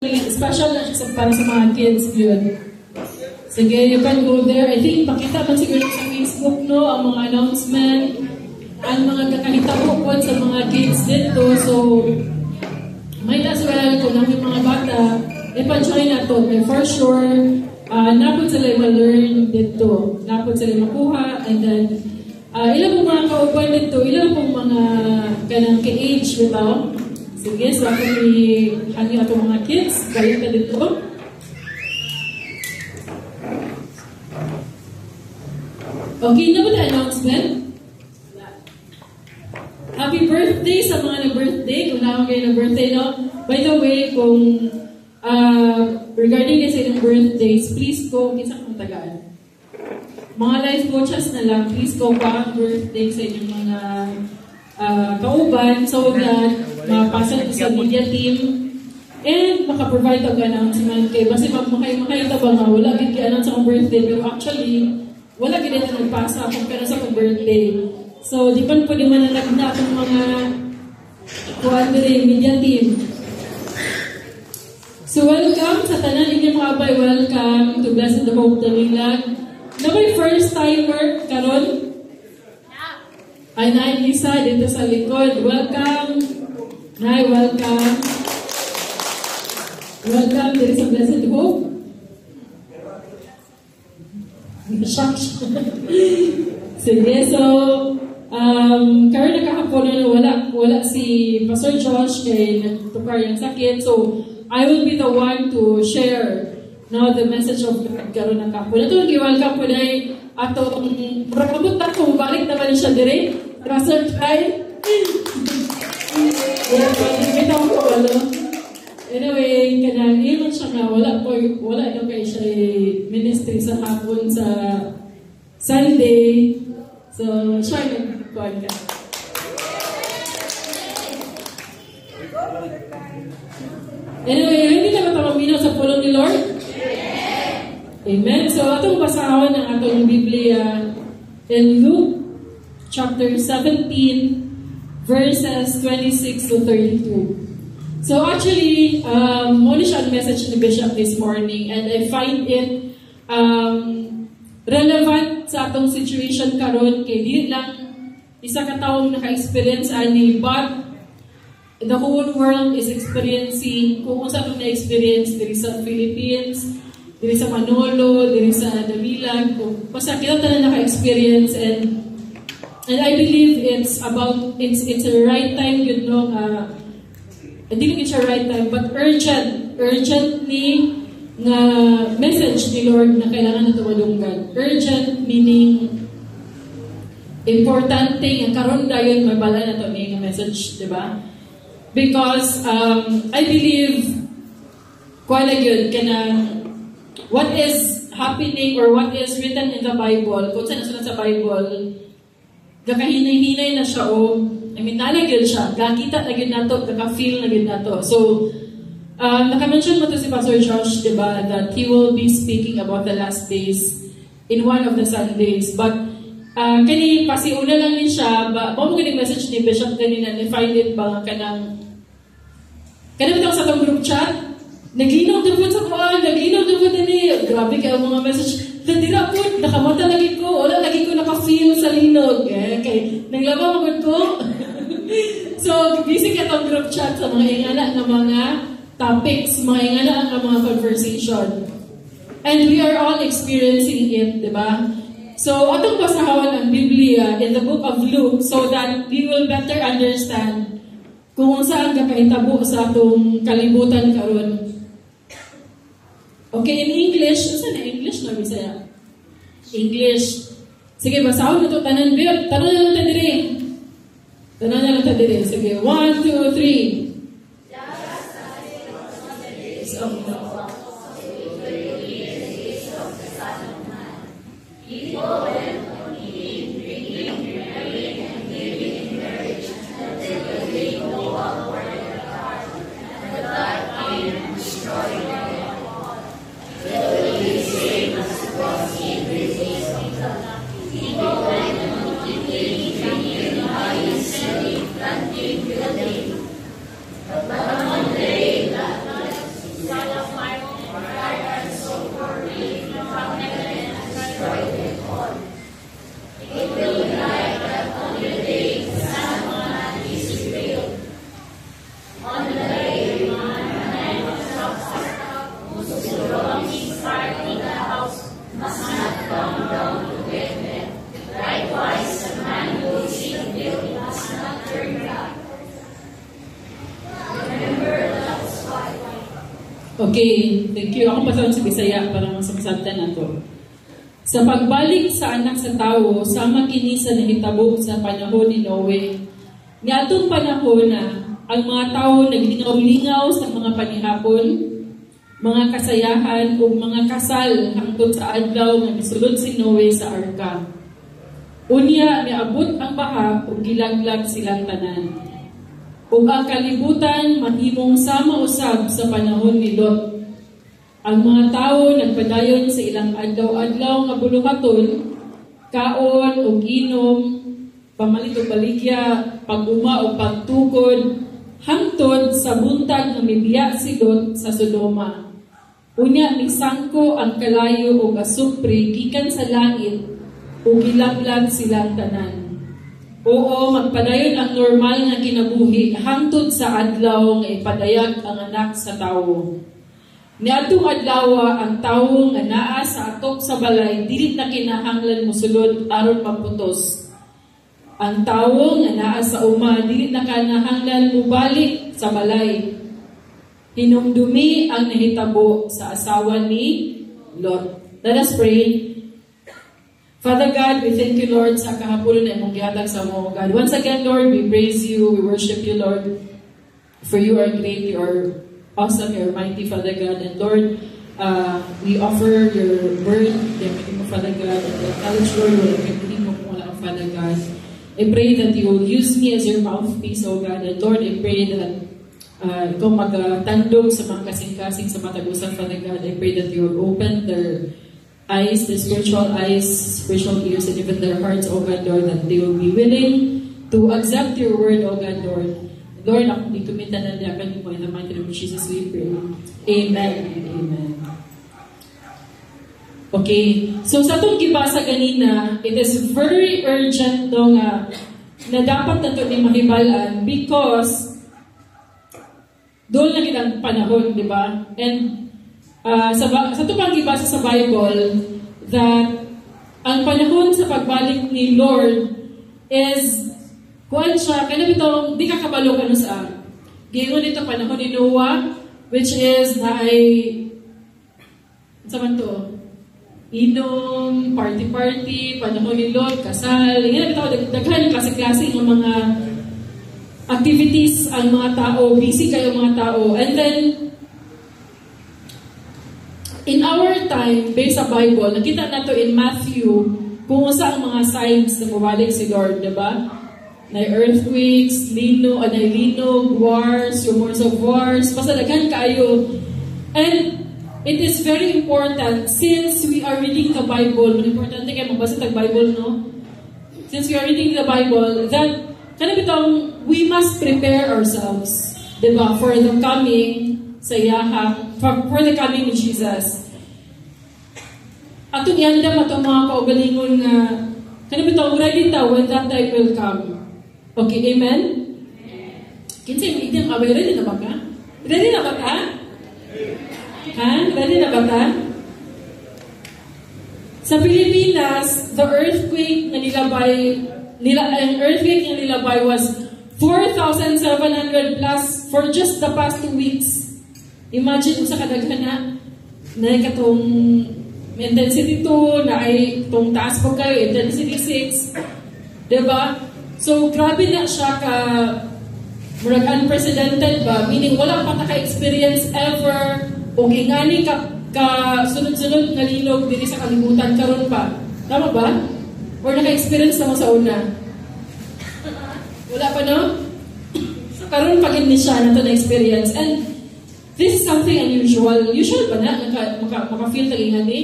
Special na siya para sa mga kids yun. Sige, you can go there. I think pakita man siguro sa Facebook, no, ang mga announcement, ang mga kakahitabo po sa mga kids dito. So, might as well, kung namin mga bata, ipa-join na to. For sure, napod sila ma-learn dito. Napod sila makuha. And then, ilan pong mga kauban dito, ilan pong mga kanang ka-age bitaw. Sige, so ako hangin ato mga kids. Balik ka dito. Okay, na ba na announcement? Happy birthday sa mga na-birthday. Kung naman kayo na-birthday, no? By the way, kung regarding kasi ng birthdays, please go, kinsa kong tagaan. Mga life coaches na lang, please go pa ang birthday sa inyong mga kauban so that mapasa sa media team and makaprovide ang announcement kay basi makita ba nga wala gid announce ang birthday pero actually wala gid na nagpasa kung kano sa birthday. So di pa pwede mananag na atong mga media team. So welcome sa tanan inyong mga abay, welcome to Blessed the Hope Dalilag. Na may first timer karon? Ay, Nay Lisa, dito sa likod. Welcome. Nay, welcome. Welcome dito sa Blessed Hope. Sige, so, karon nakahapon na wala si Pastor Josh kay nagtukar yung sakit. So, I will be the one to share now the message of God karon nakahapon. Ito, welcome po na ato rakabot na kung balik naman siya dire. Pastor try. Anyway, kanang iyon siya nga wala daw kay siya ministry sa hapon sa Sunday. So, siya nagkuhan ka. Anyway, hindi na ba maminaw sa pulong ni Lord? Amen. So, atong basahon ng atong Biblia in Luke chapter 17, verses 26 to 32. So actually, muna siya ang message ni Bishop this morning and I find it relevant sa atong situation karon kay di lang isa ka taong naka-experience ani but the whole world is experiencing kung sa atong na-experience diri sa Philippines, diri sa Manolo, diri sa Damilag, basta kita tanan naka-experience and I believe it's a right time, you know, hindi ko it's a right time, but urgently na message ni Lord na kailangan na tumadunggan. Urgent meaning importante, ang karon dayon mabala na to ni message, di ba? Because I believe kuwala yun, what is happening or what is written in the Bible, kung saan nasulat sa Bible, gakahinay-hinay na siya I mean, nalagyan siya. Gakita na gid nato, gaka-feel na gid nato. So, naka-mention mo to si Pastor Josh, diba, that he will be speaking about the last days in one of the Sundays. But, kani pasiuna lang din siya, mo ganing message ni Bishop kanina, ni-find it ba kanang sa itong group chat, naglinaw din po sa kuwan, naglinaw din po din grabe kayo mga message. Nadira po, nakamata lagi ko, wala lagi ko naka-feel sa linog. Okay, naglaba magod ko. So, busy ka itong group chat sa mga ingana ng mga topics, mga ingana ng mga conversation. And we are all experiencing it, di ba? So, atong basahawan ang Biblia in the book of Luke so that we will better understand kung saan kakahitabo sa atong kalibutan karon. Okay, in English, saan na English na Bisaya? English. Sige, basahon na ito. Tanan na lang dire. Tanan na lang dire. Sige, 1, 2, 3. Okay, thank you. Ako pasawag sa Bisaya para masamasabtan na to. Sa pagbalik sa anak sa tao, sama kini sa nahitabo sa panahon ni Noe. Niadtong panahon na ang mga tao naglingaw-lingaw sa mga panihapon, mga kasayahan o mga kasal hangtod sa adlaw nga misulod si Noe sa arka. Unya miabot ang baha ug gilaglag silang tanan. Ug ang kalibutan mahimong sama usab sa panahon ni Lot. Ang mga tao nagpadayon sa ilang adlaw-adlaw nga buluhaton, kaon ug inom, pamalit og baligya, pag-uma o pagtukod, hangtod sa buntag nga mibiya si Lot sa Sodoma. Unya misangko ang kalayo ug asupre gikan sa langit ug gilaglag silang tanan. Oo, magpadayon ang normal nga kinabuhi hangtod sa adlaw nga ipadayag ang anak sa tawo. Niadtong adlaw ang tawo nga naa sa atok sa balay dili na kinahanglan mosulod aron maputos. Ang tawo nga naa sa uma dili na kinahanglan mobalik sa balay. Hinumdumi ang nahitabo sa asawa ni Lot. Let us pray. Father God, we thank you, Lord, sa kahaponon na imong gihatag sa mo, God. Once again, Lord, we praise you, we worship you, Lord, for you are great, you are awesome, you are mighty, Father God. And Lord, we offer your word, the mo, Father God, and the knowledge, Lord, will mo kung wala, Father God. I pray that you will use me as your mouthpiece, O God. And Lord, I pray that ikaw magtandog sa mga kasing-kasing sa matagusan, Father God. I pray that you will open their eyes, their spiritual eyes, spiritual ears, and even their hearts, O God, Lord, that they will be willing to accept your word, O God, Lord. Lord, ako ikuminta na diakan mo in the mighty name of Jesus, we pray. Amen and amen. Okay, so sa itong gibasa ganina, it is very urgent na dapat na ito ni mahibalan because doon na kitang panahon, di ba? And sa ito pang ibasa sa Bible that ang panahon sa pagbalik ni Lord is kuan siya, kaya bitong di ka kabalo ano sa gingon ito panahon ni Noah, which is na ay sa man to inom, party-party, panahon ni Lot, kasal, yan ito, daghan klase-klase ng mga activities ang mga tao, busy kayo mga tao, and then in our time, based sa Bible, nakita nato in Matthew kung sa ang mga signs na mabalik si Lord, diba? Na earthquakes, linog, wars, rumors of wars, pasalagan kayo. And it is very important, since we are reading the Bible, important kayo magbasa ng Bible, no? Since we are reading the Bible, that, kanabitong, we must prepare ourselves, diba? For the coming sa Yahang, for the coming of Jesus. Atong yandam atong mga kaugalingon nga kanabitaw ready ta when that time will come. Okay, amen? Kinsa yung itim abay, ready na ba ka? Ready na ba ka? Ha? Ready na ba ka? Sa Pilipinas, the earthquake na nilabay was 4,700 plus for just the past 2 weeks. Imagine kung sa kadaghan na katong intensity 2, na ay itong taas po kayo, intensity 6. Diba? So, grabe na siya ka murag unprecedented ba? Meaning, wala pa naka-experience ever o gingani ka sunod-sunod na linog diri sa kalibutan karon pa. Tama ba? Or naka-experience na mo sa una? Wala pa, no? So, karon pa gini siya na ito na-experience. And this is something unusual. Usual ba na? Maka-feel na ingani?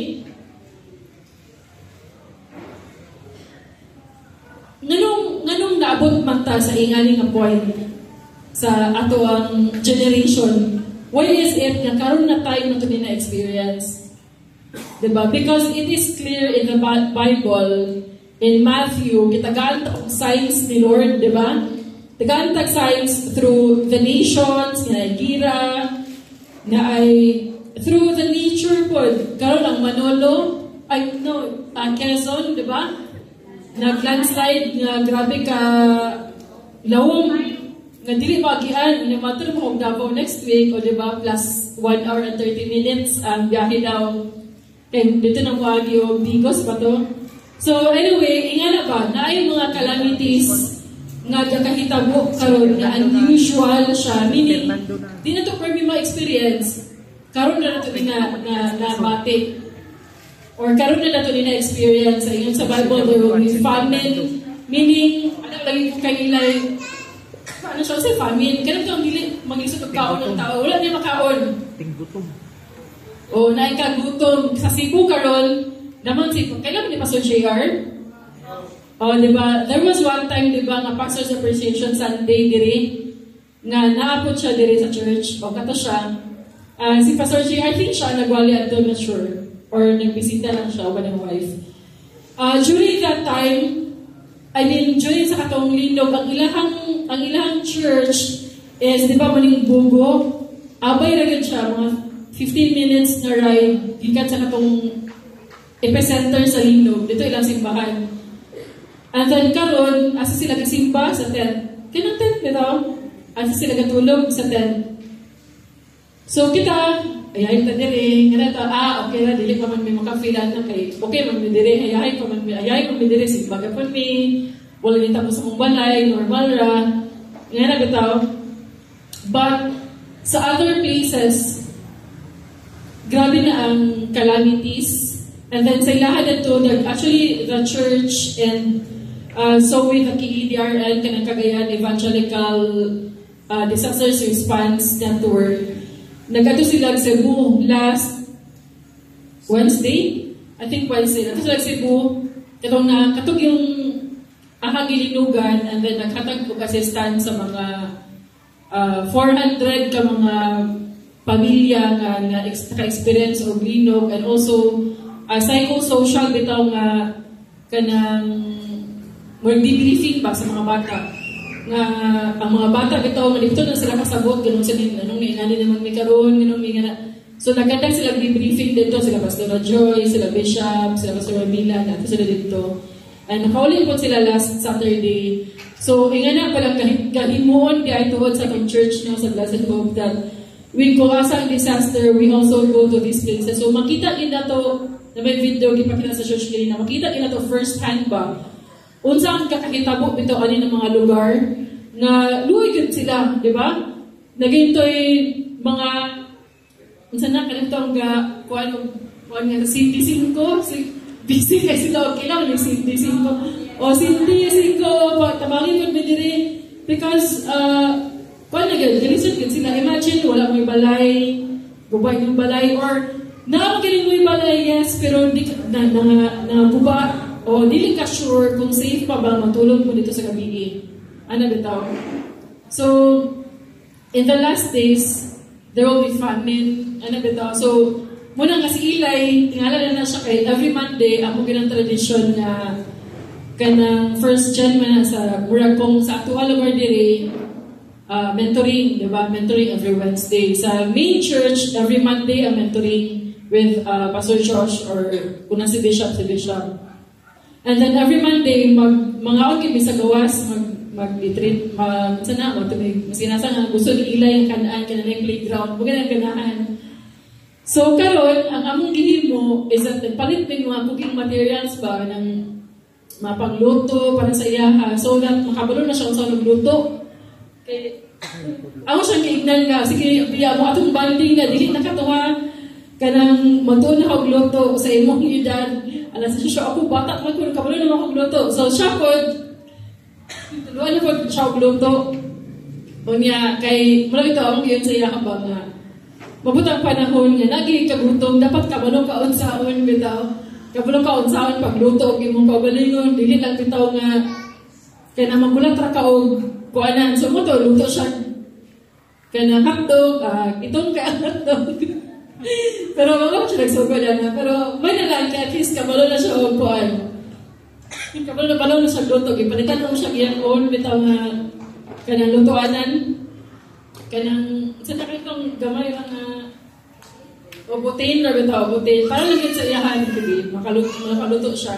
Nganong naabot man ta sa ingani nga point sa ato ang generation? Why is it nga karon na tayo na ito na-experience? Diba? Because it is clear in the Bible, in Matthew, kitagaan ta og signs ni Lord, diba? Tagaan ta signs through the nations, Nigeria, na ay through the nature po. Karon ang Manolo, Quezon, di ba? Nag-landslide, na grabe ka lawom. nga dili magian ni matur mo og Davao next week o di ba plus 1 hour and 30 minutes ang biyahe daw. And dito na Baguio og Digos pa to. So anyway, ingana ba na ay mga calamities nga gakahitabo karon nga unusual siya, meaning di na to for me ma-experience karon na nato na bati or karon na nato na experience ayon sa Bible there will be famine, meaning ano lagi kailay ano siya sa famine kanang to dili mag-isip og kaon ng tao wala na makaon gutom o naay kagutom sa Cebu karon naman si kailan ni Pastor JR. Oh, di ba? There was one time, di ba, nga Pastor's Appreciation Sunday diri, nga naapot siya diri sa church, o kato siya. Si Pastor G, I think siya nagwali at not sure, or nagbisita lang siya with his wife. During that time, I mean, during sa katong linog, ang ilahang church is, di ba, maning bugo, abay ragad siya, mga 15 minutes na ride, gikan sa katong epicenter sa linog, dito ilang simbahan. And then karon asa sila kasimba sa tent. Kinang tent nito, asa sila katulog sa tent. So kita, ayayin ta diri, ganito, okay na, dili pa man may makafilan na kay, okay man may diri, ayayin pa man may diri, simbaga pa mi, wala nita po sa mong balay, normal ra, nga bitaw. But sa other places, grabe na ang calamities. And then sa ilahan ito, actually the church and so with the KEDRN, kanang Cagayan Evangelical Disasters Response Network, nag-ato sila Cebu last Wednesday, I think Wednesday, nag-ato sila Cebu, katong yung gilinugan, and then naghatag ko assistance sa mga 400 ka mga pamilya nga naka-experience o linog, and also psychosocial bitaw nga kanang mag-debriefing ba sa mga bata nga ang mga bata bitaw nga dito na sila kasabot ganun sa nila anong ingani naman may karon ganun may ngana so nagkandak sila debriefing dito sila Pastor Joy, sila Bishop, sila Pastor Mila nato sila dito and nakaulit po sila last Saturday so ingana palang kahimuon di ay tuwod sa itong church no sa Blessed Hope that we go asang disaster we also go to these places so makita din na to na may video gipakita sa church kanina makita din na to first hand ba unsa ang kakahitabo bitaw ani ng mga lugar na luway sila, di ba? Nagintoy mga unsa na kanang ga kuan nga Cindy 5 si busy kay sila okay lang ni Cindy 5 o Cindy 5 tabangin ko diri because kuan na gid galisod gid sila imagine wala may balay gubay yung balay or nakikinig mo yung balay yes pero hindi na buba o dili ka sure kung safe pa ba matulog mo dito sa gabi. Ano bitaw? So, in the last days, there will be famine. Ano bitaw? So, muna nga si Eli, tingala na siya kay every Monday, ako ginang tradisyon na kanang first gen man sa murag kong sa actual lugar diri, mentoring, di ba? Mentoring every Wednesday. Sa main church, every Monday, mentoring with Pastor Josh or una si Bishop. And then every Monday, mga okay, sa gawas, mag-retreat, sana, masinasa nga, gusto ni Ilay ang kanaan, kananay playground, mga ganahan. So, karon ang among gihimo is that palit ng mga cooking materials ba, ng mga pangluto, para sa iyaha, so that makabalo na siya kung saan nagluto. Okay. Ako siyang kaignan nga, sige, biya mo atong banding nga, dili nakatuwa, kanang magtuon na kagluto sa imong edad, alas siya ako bata man kun kabalo na ako gluto. So siya pod tuluan na pod siya gluto. Unya kay mula ito ang giyon sa iya ba nga mabutang panahon nga nagi kagutom dapat kabalo ka unsaon bitaw. Kabalo ka unsaon pagluto og imong kaugalingon dili lang bitaw nga kay na magulat ra ka og kuanan so mo to luto siya. Kana hotdog itong ka hotdog. Pero mga ko siya nagsugod na. Pero may nalang at least kabalo na siya o kuan. Kabalo na siya luto. Ipalitan mo siya giyan bitaw nga kanang lutoanan. Kanang sa nakitong gamay nga o butin na bitaw. Butin. Para lang sa iyahan. Makaluto siya.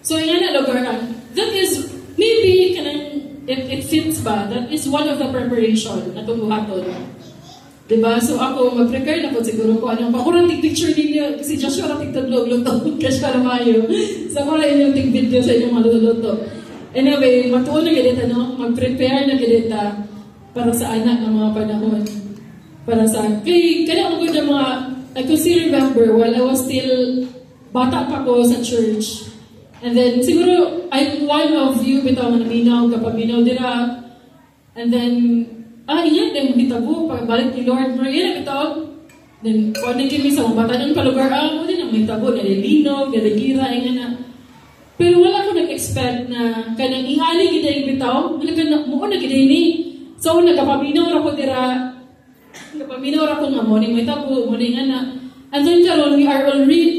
So, yan na lugar na. That is, maybe kanang it fits ba, that is one of the preparation na tumuhaton. Diba? So ako, mag-prepare na po siguro ko anong pakurang picture ninyo, kasi Joshua rating tatlog-luto, kasi para mayo. So ako rin yung video sa inyong maluluto. Anyway, matuon na ganita, no? Mag-prepare na ganita para sa anak ng mga panahon. Para sa, kaya ako na mga, I could still remember while I was still bata pa ko sa church. And then, siguro, I'm one of you, bitaw nga naminaw, kapaminaw dira. And then, iyan, then hitabo, pagbalik ni Lord, pero yan, bitaw. Then, kung ano kimi sa mga bata ng palugar, mo din ang hitabo, nalilinog, nalikira, nga na. Pero wala ko nag-expect na kanang ingali kita yung bitaw, mukha na kita ini. So, nagkapaminaw ako dira, nagkapaminaw ako nga mo, may tabo, mo nga na. And then karon we are already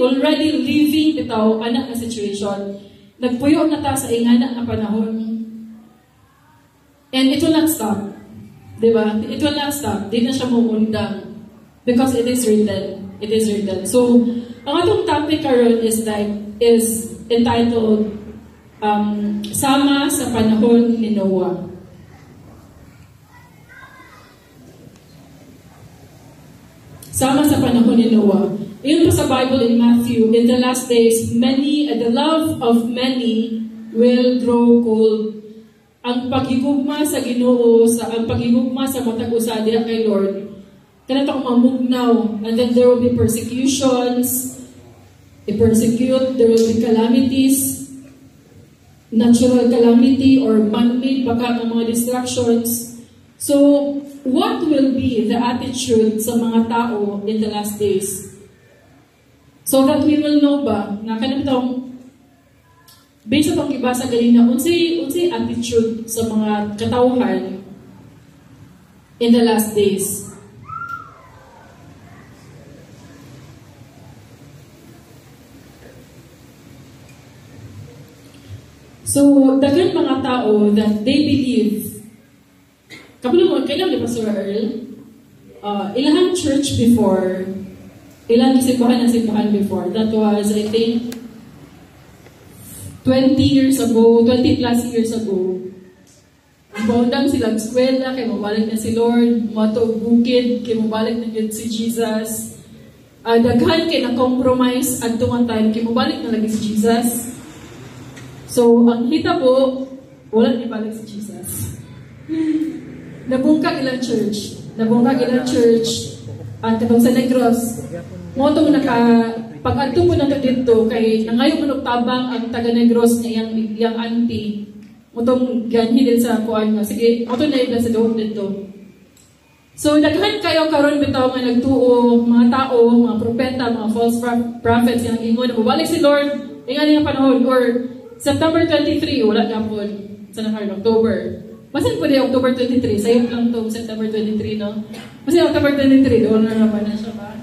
living bitaw anak na situation. Nagpuyo na ta sa ingana na panahon. And it will not stop. Diba? It will not stop. Di na siya mumundang. Because it is written. It is written. So, ang atong topic karon is entitled Sama sa Panahon ni Noah. Sama sa panahon ni Noah. Iyon po sa Bible in Matthew, in the last days, the love of many will grow cold. Ang paghigugma sa Ginoo, ang paghigugma sa matag usadya kay Lord, kanatong mamugnaw, and then there will be persecutions, there will be calamities, natural calamity or man-made baka ng mga distractions. So, what will be the attitude sa mga tao in the last days? So that we will know ba, na kanitong, based sa itong ibasa ganina, unsay attitude sa mga katauhan in the last days? So, dagan mga tao that they believe. Kapag mo, kailan ni Pastor Earl, ilang church before, ilang simbahan before, that was, I think, 20 plus years ago, Bondang silang eskwela, kay mabalik na si Lord, mato bukid, kay mabalik na yun si Jesus. Daghan kay na-compromise at tuwang time, kay mabalik na lagi si Jesus. So, ang hita po, wala na balik si Jesus. Nabungkag ilang church. Ang katong sa Negros. Motong pag-adto po na dito, kay nangayon manok tabang ang taga Negros na yang auntie. Motong ganhi din sa kuan nga. Sige, motong na ibla sa doon dito. So, daghan kayo karon bitaw nga nagtuo, mga tao, mga propeta, mga false prophets, yung ingon na mabalik si Lord, ingan yung panahon, or September 23, wala ka po sa nakarang October. Masan po di October 23? Sa'yo lang itong September 23, no? Kasi October 23, doon na naman na siya ba?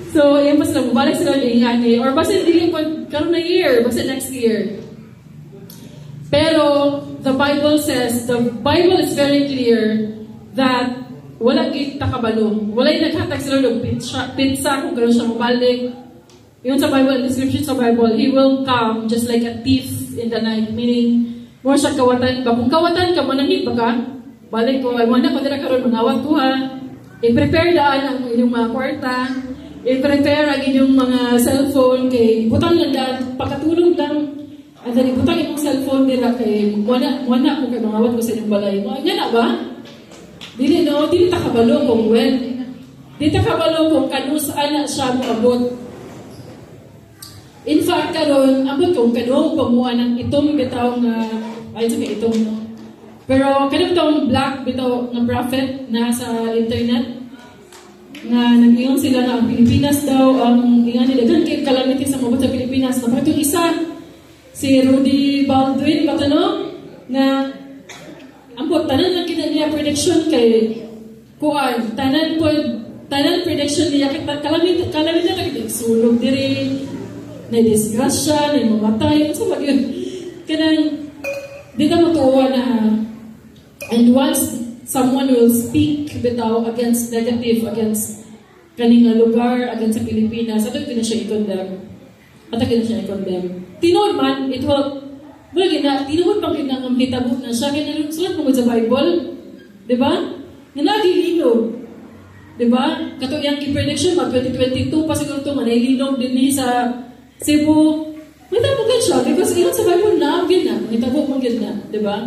So, yan mas lang, balik sila yung ingani. Or basta hindi po, karoon na year, basta next year. Pero, the Bible is very clear that wala kita kabalo. Wala yung naghatag sila ng pizza kung gano'n siya mabalik. Yun sa Bible, description sa Bible, He will come just like a thief in the night. Meaning, mo siya kawatan ba? Kung kawatan ka, manangit ba ka? Balik ko, ay wala ko dira karon mangawat ko ha. I-prepare daan ang inyong mga kwarta. I-prepare ang inyong mga cellphone. Kay butang lang daan, pagkatulog lang. At then, ibutang inyong cellphone nila kay wala ko kay mangawat ko sa inyong balay. Nga na ba? Dili takabalo kung when. Dili takabalo kung kanusaan na siya mo abot. In fact, karon abot kung kanong pamuha ng itong bitaw nga, ayun sabi itong, no? Pero kanong itong black bitaw ng prophet na sa internet, nga nag-iyon sila na ang Pilipinas daw, ang ingan nila, gan kay calamity sa mabot sa Pilipinas. Napag itong isa, si Rudy Baldwin, bata no? Na, ambot, tanan lang kita niya prediction kay kuan, tanan prediction niya, calamity na kita, sulog diri, na disgrasya, na mamatay, so what yun? Kanang, di na matuwa na, and once someone will speak bitaw against negative, against kaning lugar, against sa Pilipinas, ato na siya i-condemn. Tinod man, it will Wala gina, tinuod pang kinangamhitabo na siya, kaya sulat mo sa Bible. Diba? Nga nagilinog. Diba? Kato yung prediction mag 2022 pa siguro ito, manilinog din niya sa Cebu. May tabugan siya, because iyon sa Bible na, may tabog mong na. Diba?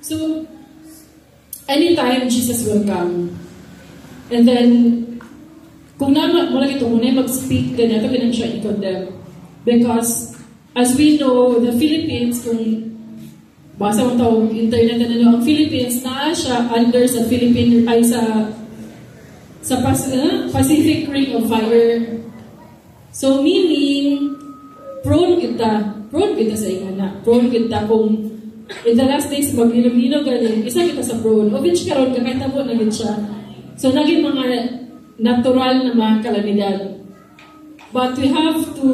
So, anytime Jesus will come. And then, kung naman mo lang ito, muna mag-speak, ganito ka siya i-condemn. Because, as we know, the Philippines, kung basa mo ito, internet na ang Philippines, na siya under sa Philippine, ay sa Pacific Ring of Fire. So, meaning, prone kita sa ingana. Prone kita kung in the last days, maglilog-lilog galing, isa kita sa prone. O which karon kakatabo na gid siya. So, naging mga natural na mga kalamidad. But we have to,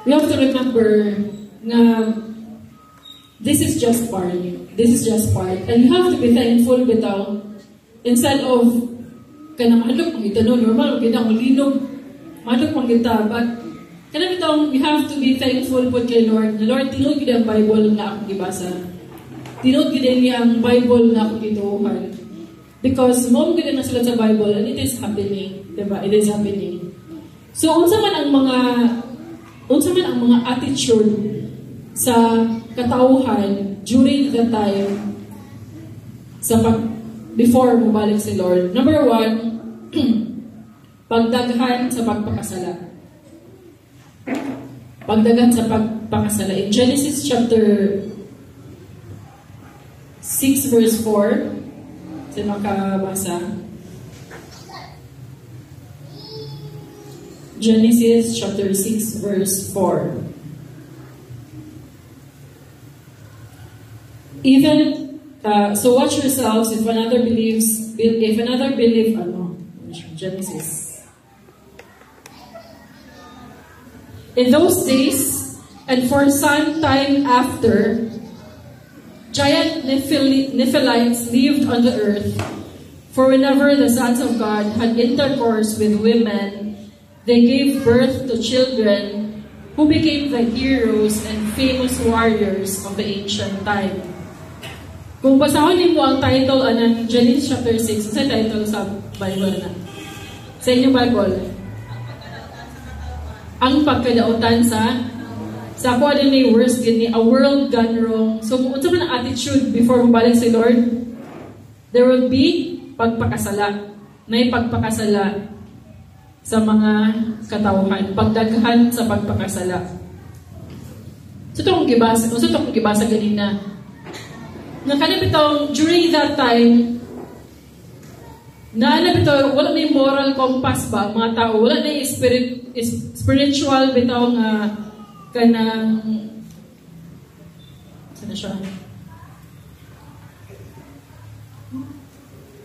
we have to remember na this is just part. This is just part. And you have to be thankful bitaw. Instead of, kanamahalok, ito no, normal, kita mo linog, mahalok pang kita, but kanang itong, we have to be thankful po kay Lord. Na Lord, tinood kita ang Bible na akong ibasa. Tinood kita niya ang Bible na akong ituuhan. Because mo kita na sulat sa Bible and it is happening. Diba? It is happening. So, unsa man ang mga attitude sa katauhan during the time before mabalik si Lord. Number 1, pagdaghan sa pagpakasala. Pagdagan sa pagpakasala. In Genesis chapter 6 verse 4, sino makabasa? Genesis chapter 6 verse 4. So watch yourselves if another believes, Genesis. In those days, and for some time after, giant Nephilites lived on the earth. For whenever the sons of God had intercourse with women, they gave birth to children who became the heroes and famous warriors of the ancient time. Kung basahon niyo ang title ng Genesis chapter 6, sa title sa Bible na? Sa inyong Bible? Ang pagkadautan sa ako din may worst gini, a world gone wrong. So, kung unsa man ang attitude before mabalik si Lord, there will be pagpakasala. May pagpakasala sa mga katauhan. Pagdaghan sa pagpakasala. So, itong gibasa ganina. Nakanap itong, during that time, naanap ito, wala na yung moral compass ba, mga tao, wala na yung spiritual bitaw nga kanang sana siya.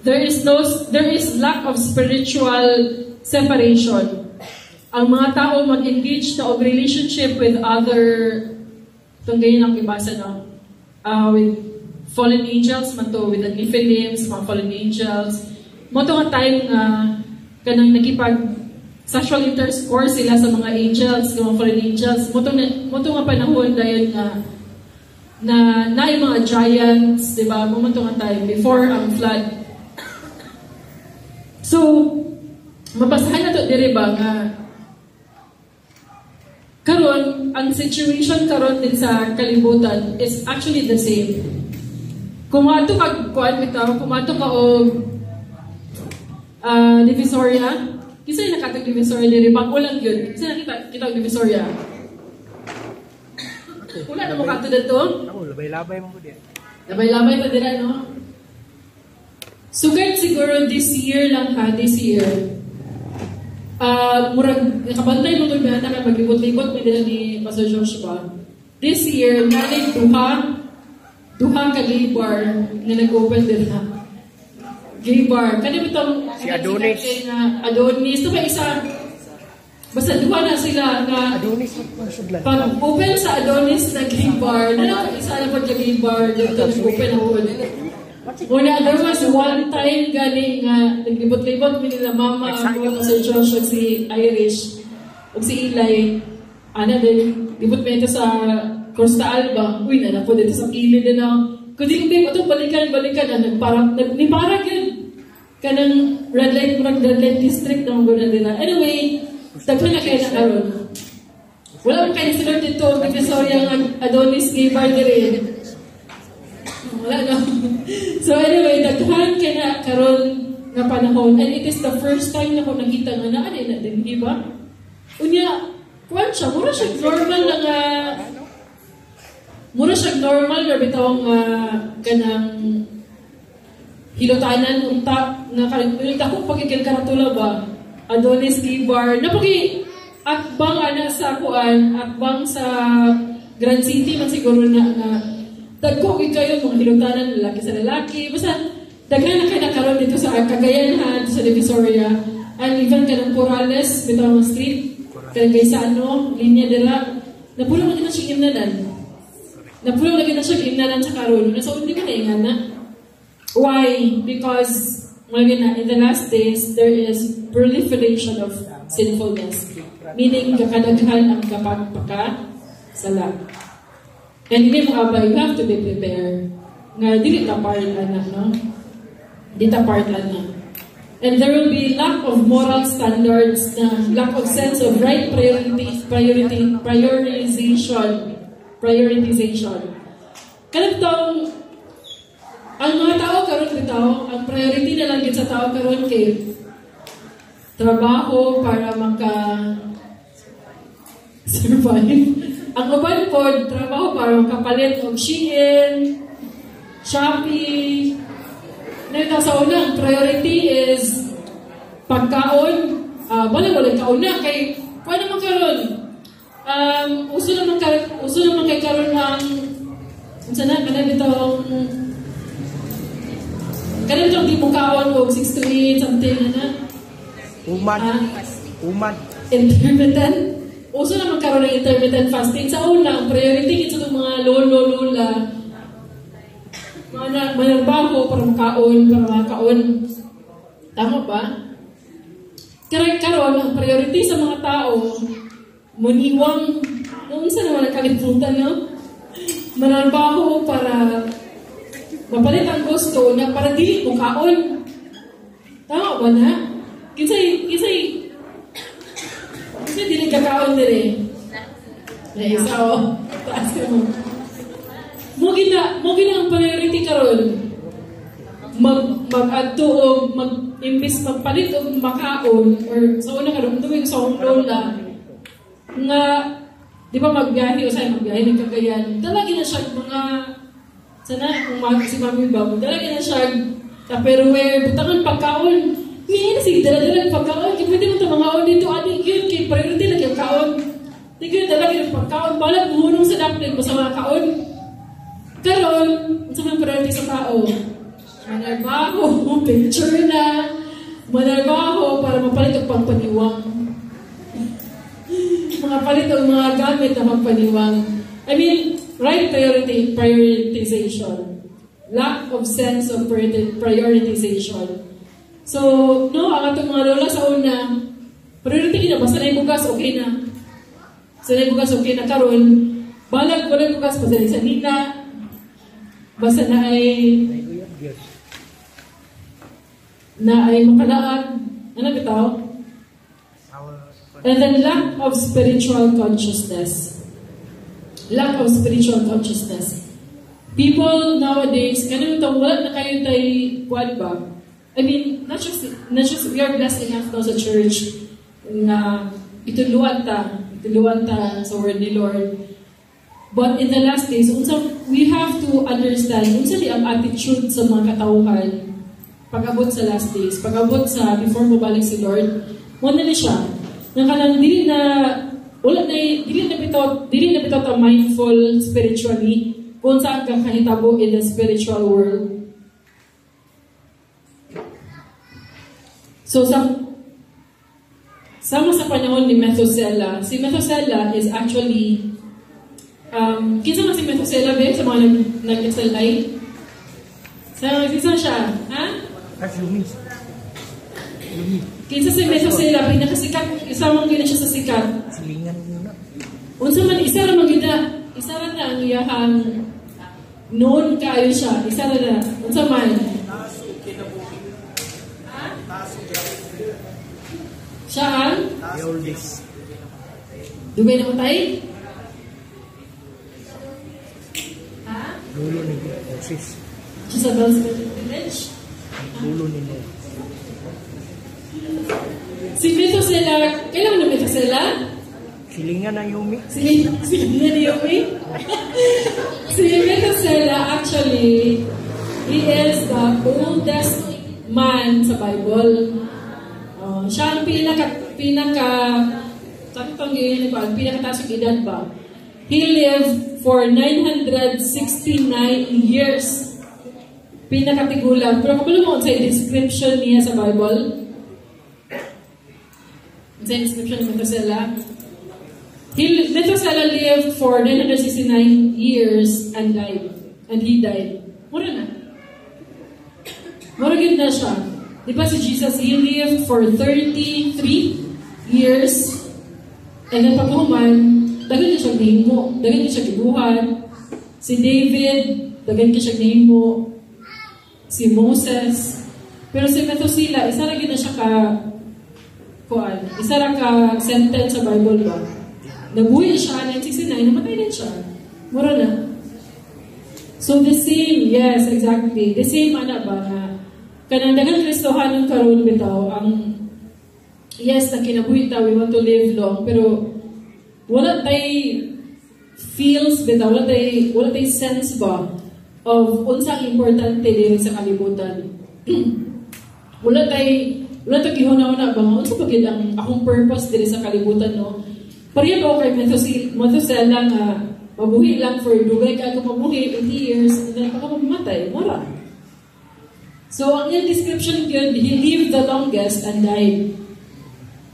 There is lack of spiritual separation. Ang mga tao mag-engage na og relationship with other, itong ganyan ang ibasa no? With fallen angels man to, with the Nephilims, mga fallen angels. Mo to nga time nga kanang nakipag sexual intercourse sila sa mga angels, mga fallen angels. Mo to nga panahon dayon na yung mga giants, di ba? Mo to nga time before ang flood. So, mabasahan na to diri ba nga karon ang situation karon din sa kalibutan is actually the same. Kung ato ka og Divisoria, kisa yung nakatag Divisoria diri pag ulang yun. Kisa nakita og Divisoria. Wala na mo kato dito? Ako, labay-labay mo ko diyan. Labay-labay pa dira, no? Sugad siguro this year lang ha, this year. Murag, nakabantay mo ito bihata ka maglibot-libot may dila ni Pastor Joshua. This year, nalit duha ka gay bar na nag-open din ha. Gay bar. Kanina itong si Adonis. Adonis. Ito ba isa? Basta duha na sila na Adonis. pag-open sa Adonis na gay bar, na isa na pag gay bar, dito nag-open ang open. Una, there was one time galing naglibot-libot nila mama, ang Pastor Joshua, si Irish, o si Eli. Ana din, dibot mo ito sa Costa Alba. Uy, po dito sa kilid na. Kung di ko ito, balikan, parang yun. Kanang red light district na mga nila. Anyway, daghan na kayo na karon. Wala mo kayo silog dito, Divisoria ng Adonis Gay Bar dire. Wala na. So anyway, daghan kayo na karon nga panahon. And it is the first time na ko nakita nga na, ano na din, di ba? Unya, kuwan siya, mura siya normal na bitawang kanang hilutanan unta na kanita ko pagiging karatula ba Adonis Gay Bar na pagi akbang ana sa kuan akbang sa Grand City man siguro na dagko kayo mga hilutanan lalaki sa lalaki basta daghan na kayo nakaroon dito sa Cagayan ha sa Divisoria and even kanang Corrales bitawang street kanang kaysa linya dira napulo man na siya imnanan napulo lagi na siya imnanan sa karon so hindi ko na na. Why? Because in the last days, there is proliferation of sinfulness. Meaning, kakadaghan ang kapagpaka-sala. And hindi mo abay, you have to be prepared. Nga, dili ta part na, no? Dili ta part na. And there will be lack of moral standards, lack of sense of right prioritization. Kanang ang mga tao karon ang priority na lang yun sa tao karon kay trabaho para maka-survive. Ang uban po, trabaho para makapalit og Shein, Shopee. Nito sa una, ang priority is pagkaon. Wala kauna kay paano man karon? Uso naman kay karon ang sana kanang itong di mo kaon o 6 to 8, something na. Uman. Intermittent. Uso na magkaroon ng intermittent fasting. Sa una, ang priority ito ng mga lolo-lola. Manarbaho para makaon. Tama ba? Karon ang priority sa mga tao, muniwang, nung isa naman nakalimutan, no? Manarbaho para mapalit ang gusto niya para dili mo kaon. Tama ba na? Kisay dili ka kaon dire. Na isa o. Taas ka mo. Mugina ang priority karon. Mag-adto o imbis magpalit o makaon or sa una karon tuwing sa lola nga di ba magbiyahe o sa'yo magbiyahe ng Cagayan. Talagi na siya mga sana, kung si Mami Babo, dalagyan na siya Tupperware, butangan pagkaon. Hindi na sige, dala-dala ng pagkaon. Kaya pwede mo ito mga on dito, ating yun, kaya priority lang yung kaon. Hindi ko dalagyan ng pagkaon, balag buhunong sa daplin mo sa mga kaon. Karon, sa mga priority sa tao, manarbaho, picture na, manarbaho para mapalit ang pangpaniwang. Mga palit ang mga gamit na pangpaniwang. I mean, right prioritization. Lack of sense of prioritization. So, ang atong mga lola sa una, priority na, basta na yung bugas, okay na. Basta na yung bugas, okay na. Karon, balag, walang bugas, basta na sa nina, basta na ay makalaag. Ano bitaw? And then lack of spiritual consciousness. Lack of spiritual consciousness. People nowadays, wala na kayo kuwan ba? I mean, not just we are blessed enough now sa church na ituluan ta sa word ni Lord. But in the last days, we have to understand unsa di ang attitude sa mga katawhan pag-abot sa last days, pag-abot sa before mabalik si Lord. Muna na siya. Nakalang dili na bitaw ta mindful spiritually kung saan ka kahitabo in the spiritual world. So sama sa panahon ni Methuselah, si Methuselah is actually kinsa man si Methuselah ba sa mga nag-exalay? Kinsa siya? Ha? Kinsa si Methuselah, pinakasikat, isamang gina siya sa sikat. Silingan muna. Unsa man isa ra magida, isa ra na ang iyahang noon kayo siya, isa ra na. Unsa man? Siya ang? The oldest. Dugay na matay? Ha? Dulo ni Moses. Jezebel's village? Dulo ni Mo. Si Methuselah, kailan na Methuselah? Silingan ng Yumi. Si Yumi? Si Methuselah, actually, he is the oldest man sa Bible. Siya ang pinakatasong edad ba? He lived for 969 years. Pinakatigulang. Pero kung mo sa description niya sa Bible, sa description ni Methuselah, Methuselah lived for 969 years and died. And he died. Mura na. Mura gid na siya. Di ba si Jesus, he lived for 33 years. And then pagkahuman, dagan niya siyang nahimo. Dagan niya siyang gibuhat. Si David, dagan niya siyang nahimo. Si Moses. Pero si Methuselah, isa ra gid na siya isa ra ka sentence sa Bible ba? Nabuhay siya, 969, namatay din siya. Mura na. So the same, yes, exactly. The same ana ba na kanang daghang Kristohanon karon bitaw ang yes na kinabuhi ta, we want to live long, pero wala tay feels bitaw, wala tay sense ba of unsang importante diri sa kalibutan. wala tay gihuna-una ba unsa ba gid ang akong purpose diri sa kalibutan, no? Pareha ba kay Methuselah nga mabuhi lang for dugay ka mabuhi 80 years and then pagkamamatay, wala. So, ang yung description yun, he lived the longest and died.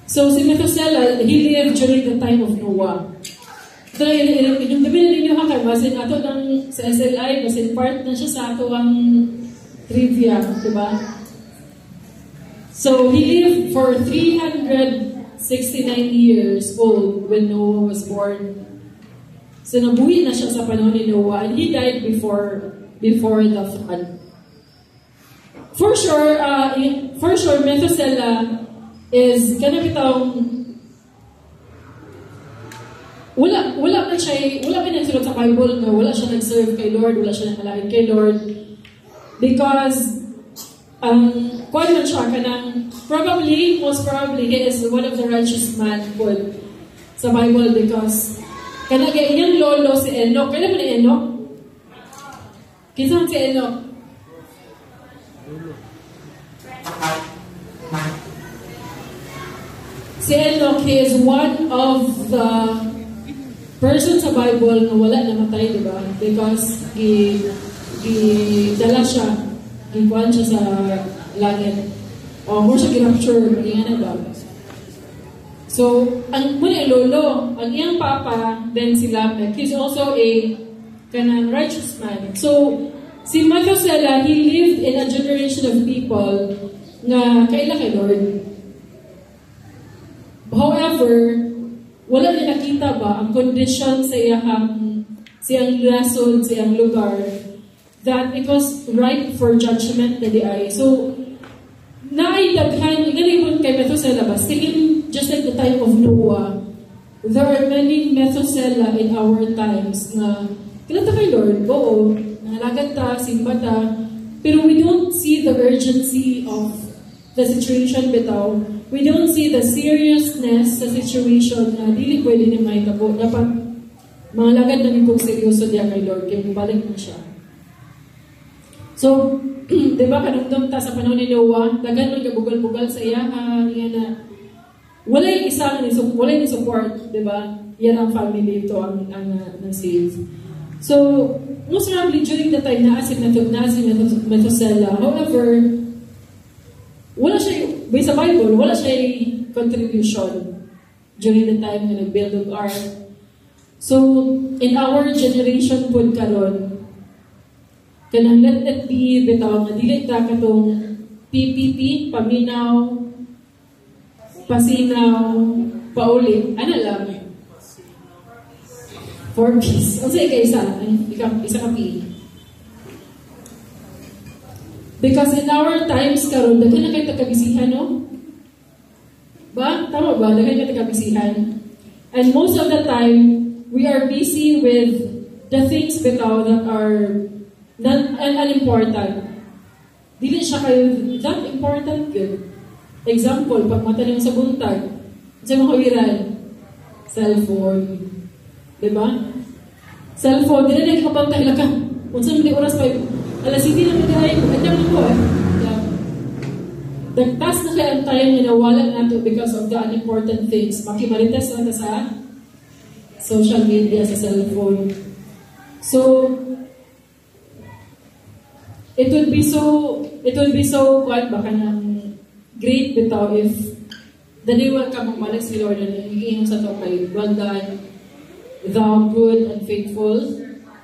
So, si Methuselah, he lived during the time of Noah. Ito na, yung gabi na ninyo hakay, masin ato ng sa SLI, masin part na siya sa ato ang trivia, diba? So, he lived for 369 years old when Noah was born. So, nabuhi na siya sa panahon ni Noah, and he died before the flood. For sure, Methuselah is kanabitang wala ba nagsulat sa Bible na wala siya nag-serve kay Lord, wala siya nangalain kay Lord, because kuwan man siya kanang most probably he is one of the righteous man put sa Bible, because kanang iyang lolo si Enoch. Kailan mo ni Enoch? Kinsa si Enoch? Si Enoch, he is one of the persons sa Bible na wala namatay, di ba? Because dala siya, gikuan siya sa langit. O more siya girapture, ganyan na ba? So, ang muna lolo, ang iyang papa, then si Lamech, he's also a kanang righteous man. So, si Methuselah, he lived in a generation of people na kaila kay Lord. However, wala din nakita ba ang condition sa siyang nasod, siyang lugar, that it was ripe for judgment na di ay. So, naidaghan, igalipon kay Methuselah ba? Still, just like the time of Noah, there are many Methuselah in our times na kilala kay Lord, oo, nangalagan ta, simba ta, pero we don't see the urgency of the situation bitaw. We don't see the seriousness sa situation na dili pwede ni may tabo. Dapat mga lagad na kung seryoso diya kay Lord, kaya balik na siya. So, di ba, kanungdom ta sa panahon ni Noah, dagan mo kabugal-bugal sa iya, yan na, wala ni support, di ba? Yan ang family ito, ang save. So, most probably during the time na si Methuselah, however, wala siya, based sa Bible, wala siya contribution during the time na nag-build of ark. So, in our generation po karon, kanang let it be bitaw nga dili ta katong PPP, paminaw, pasinaw, paulit, ano lang. 4 P's. O sige, isa ka P. Because in our times karon daghan na kay tagabisihan, no? Ba? Tama ba? Daghan kay tagabisihan. And most of the time, we are busy with the things bitaw that are not unimportant. Dili siya kayo that important good. Example, pag matanong sa buntag, sa mga kawiran, cellphone. Diba? Cellphone, dili na ikapantay lang ka. Unsa man di oras pa, alas hindi na magkahay, adyam na ko Dagtas na kaya ang tayo nga nawala nato because of the unimportant things. Makimarites na sa social media, sa cellphone. So, it would be so what baka nang great bitaw if daniwa ka magmalik si Lord and hingin sa to kay well done, thou good and faithful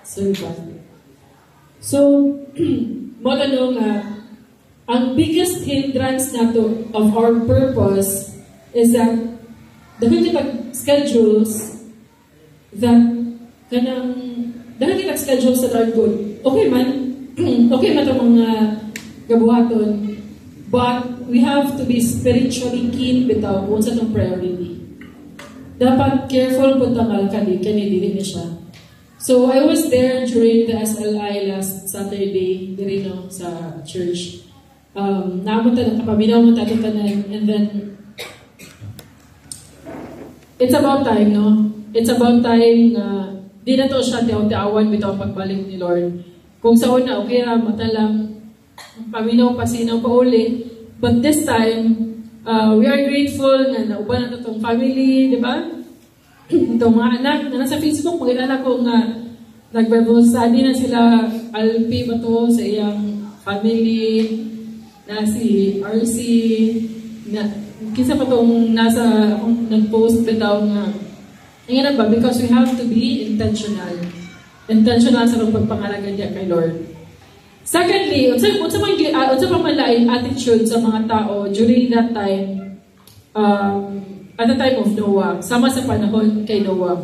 servant. So, mo nga ang biggest hindrance nato of our purpose is that dahil kita schedules that dahil kita schedules that are good. Okay man itong mga gabuhaton, but we have to be spiritually keen bitaw kung sa itong priority. Dapat careful po tangal kanili siya. So, I was there during the SLI last Saturday, dirino sa church. Nakapunta na kapaminaw mo tayo tanan, and then it's about time, no? It's about time na di na to siya tiaw-tiawan bitaw pagbalik ni Lord. Kung sa una, okay ra, matalang paminaw, pasinaw pa uli. But this time, we are grateful na nauban na itong family, di ba? Itong mga anak na nasa Facebook, makilala ko nga nag-Bible study na sila, Alpi ba to, sa iyang family, na si RC, na, kisa pa itong nasa, akong nag-post bitaw nga, ngayon ba? Because we have to be intentional. Intentional sa pagpangalaga niya kay Lord. Secondly, unsa pa malain attitude sa mga tao during that time, at the time of Noah, sama sa panahon kay Noah,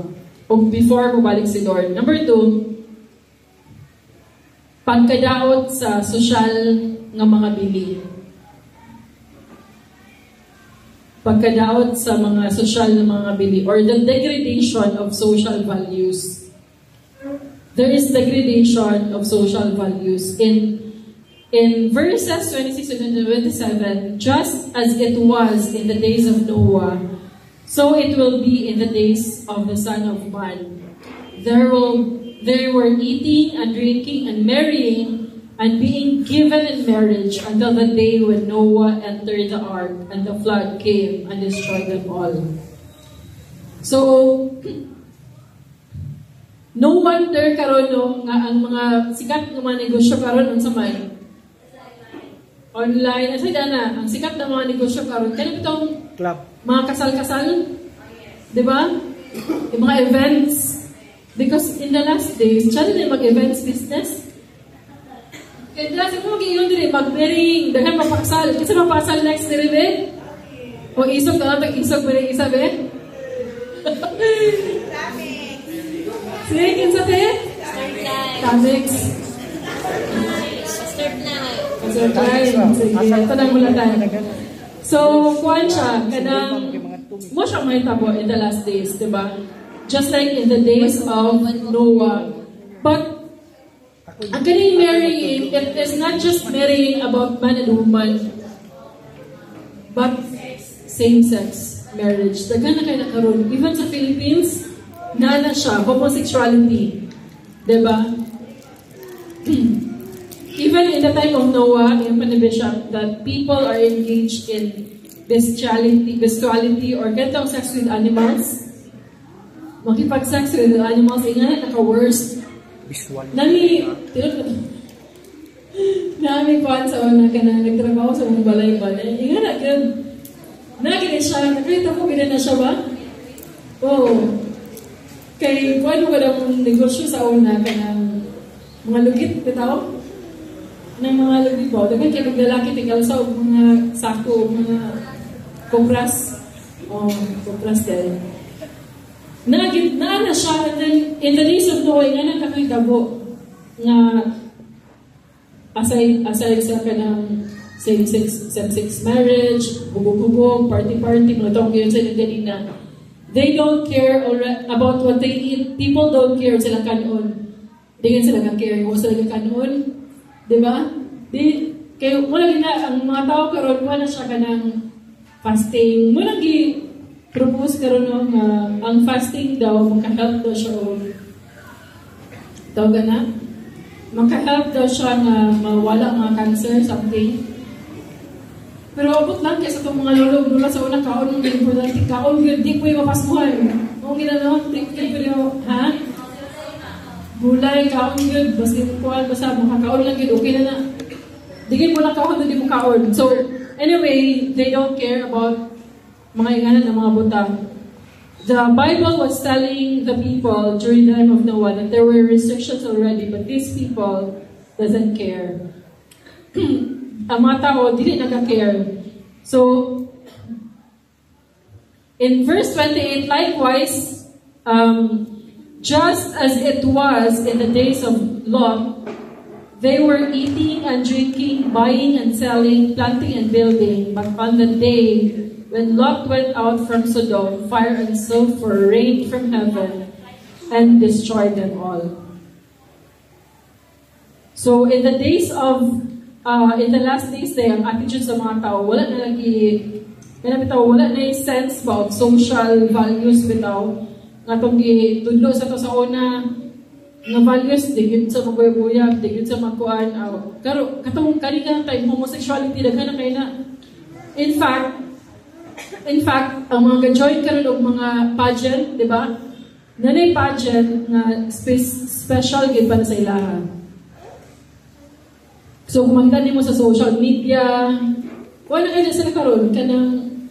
o before mabalik si Lord. Number 2, pagkadaot sa social nga mga bili. Pagkadaot sa mga social na mga bili, or the degradation of social values. There is degradation of social values. In verses 26 and 27, just as it was in the days of Noah, so it will be in the days of the Son of Man. They were eating and drinking and marrying and being given in marriage until the day when Noah entered the ark and the flood came and destroyed them all. So, no wonder karon no nga ang mga sikat nga mga negosyo karon unsa man online asa na ang sikat na mga negosyo karon kani bitong club, mga kasal-kasal, di ba? Yung mga events, because in the last days siya din mag-events business. Kaya dila sa mga mag-iyon din mag-wedding, daghan mapakasal kasi mapakasal next dire be o isog na lang isog ba isa be. Sige, kinsa te? Tamix. Surprise. Sige, tanang mula tayo. So, kuhan siya, kanang, mo siyang may tabo in the last days, di ba? Just like in the days of Noah. But, ang kaning marrying, it is not just marrying about man and woman, but same-sex marriage. Daghan na kayo nakaroon. Even sa Philippines, na siya, homosexuality. Diba? Even in the time of Noah, yung panibisya, that people are engaged in bestiality or getting sex with animals. Makipag-sex with animals, nga naka-worst. Nami kuhan sa una ka na nagtrabaho sa mga balay-balay. Nga na, nagin siya, nakita ko, gina na siya ba? Oh, kay kuan mo kada mong negosyo sa una ka ng mga lugit, bitaw? Ng mga lugit ba? Dagan kay maglalaki tinggal sa mga sako, mga kopras. Oh, kopras din. na siya, and then in the days of Noah, nga nakakitabo nga aside sa kanang same-sex marriage, bubog-bubog, party-party, mga taong yun sa ganina. They don't care about what they eat. People don't care sila kanon. Di nga sila ka-care. Huwag sila ka-kanon. Diba? Kaya wala na, ang mga tao karon wala siya ka ng fasting. Muna propose karon no, ang fasting daw, maka-help daw siya o tawag na? Maka-help daw siya na mawala mga cancer, something. Pero abot lang kaya sa itong mga lolo sa una kaon ng importante. Kaon yun, di ko yung mapasmuhan. Kung ginanoon, pero, ha? Gulay, kaon yun, basta makakaon lang yun, okay na. Di mo lang kaon, hindi mo kaon. So, anyway, they don't care about mga inganan ng mga butang. The Bible was telling the people during the time of Noah that there were restrictions already, but these people doesn't care. Ang mga tao, dili nagka-care. So, in verse 28, likewise, just as it was in the days of Lot, they were eating and drinking, buying and selling, planting and building. But on the day when Lot went out from Sodom, fire and sulfur rained from heaven and destroyed them all. So in the days of, in the last days day, ang attitude sa mga tao, wala na lagi, wala na yung sense ba of social values bitaw. Nga itong tudlo sa to sa una, nga values, di yun sa magbayabuyag, di yun sa magkuhan. Pero katong kanina time, homosexuality, daghan na kayo na. In fact, ang mga ga-join karon og mga pageant, di ba? Nanay pageant na special gid para sa ilaha. So kung makita nimo sa social media, wala na sila karon kanang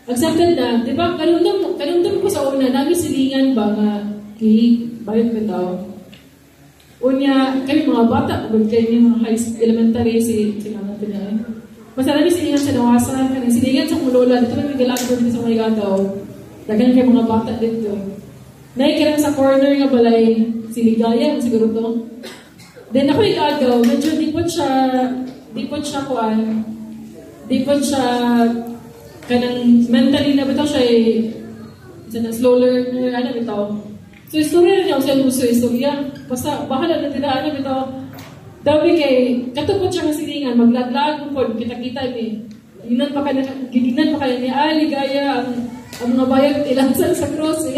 accepted na, di ba? Kanundam ko sa una, nami silingan ba nga bayad ko daw. Unya, kami mga bata, kung kayo mga high elementary, sila natin na eh. Basta namin silingan sa nawasan, kanang silingan sa mulola, dito namin galagod dito sa mga igataw. Dagan kayo mga bata dito. Naikiran sa corner nga balay, siligaya, siguro to. Then ako igagaw, medyo di po siya kanang mentally na bitaw siya slow learner, ano bitaw. So, istorya na niya ako sa luso, istorya. Basta, bahala na tila, ano bitaw. Dawi kay, katupot siya ng silingan, maglaglag po, kita-kita ni. Giginan pa kaya ni ligaya, ang mga bayag ilansan sa cross.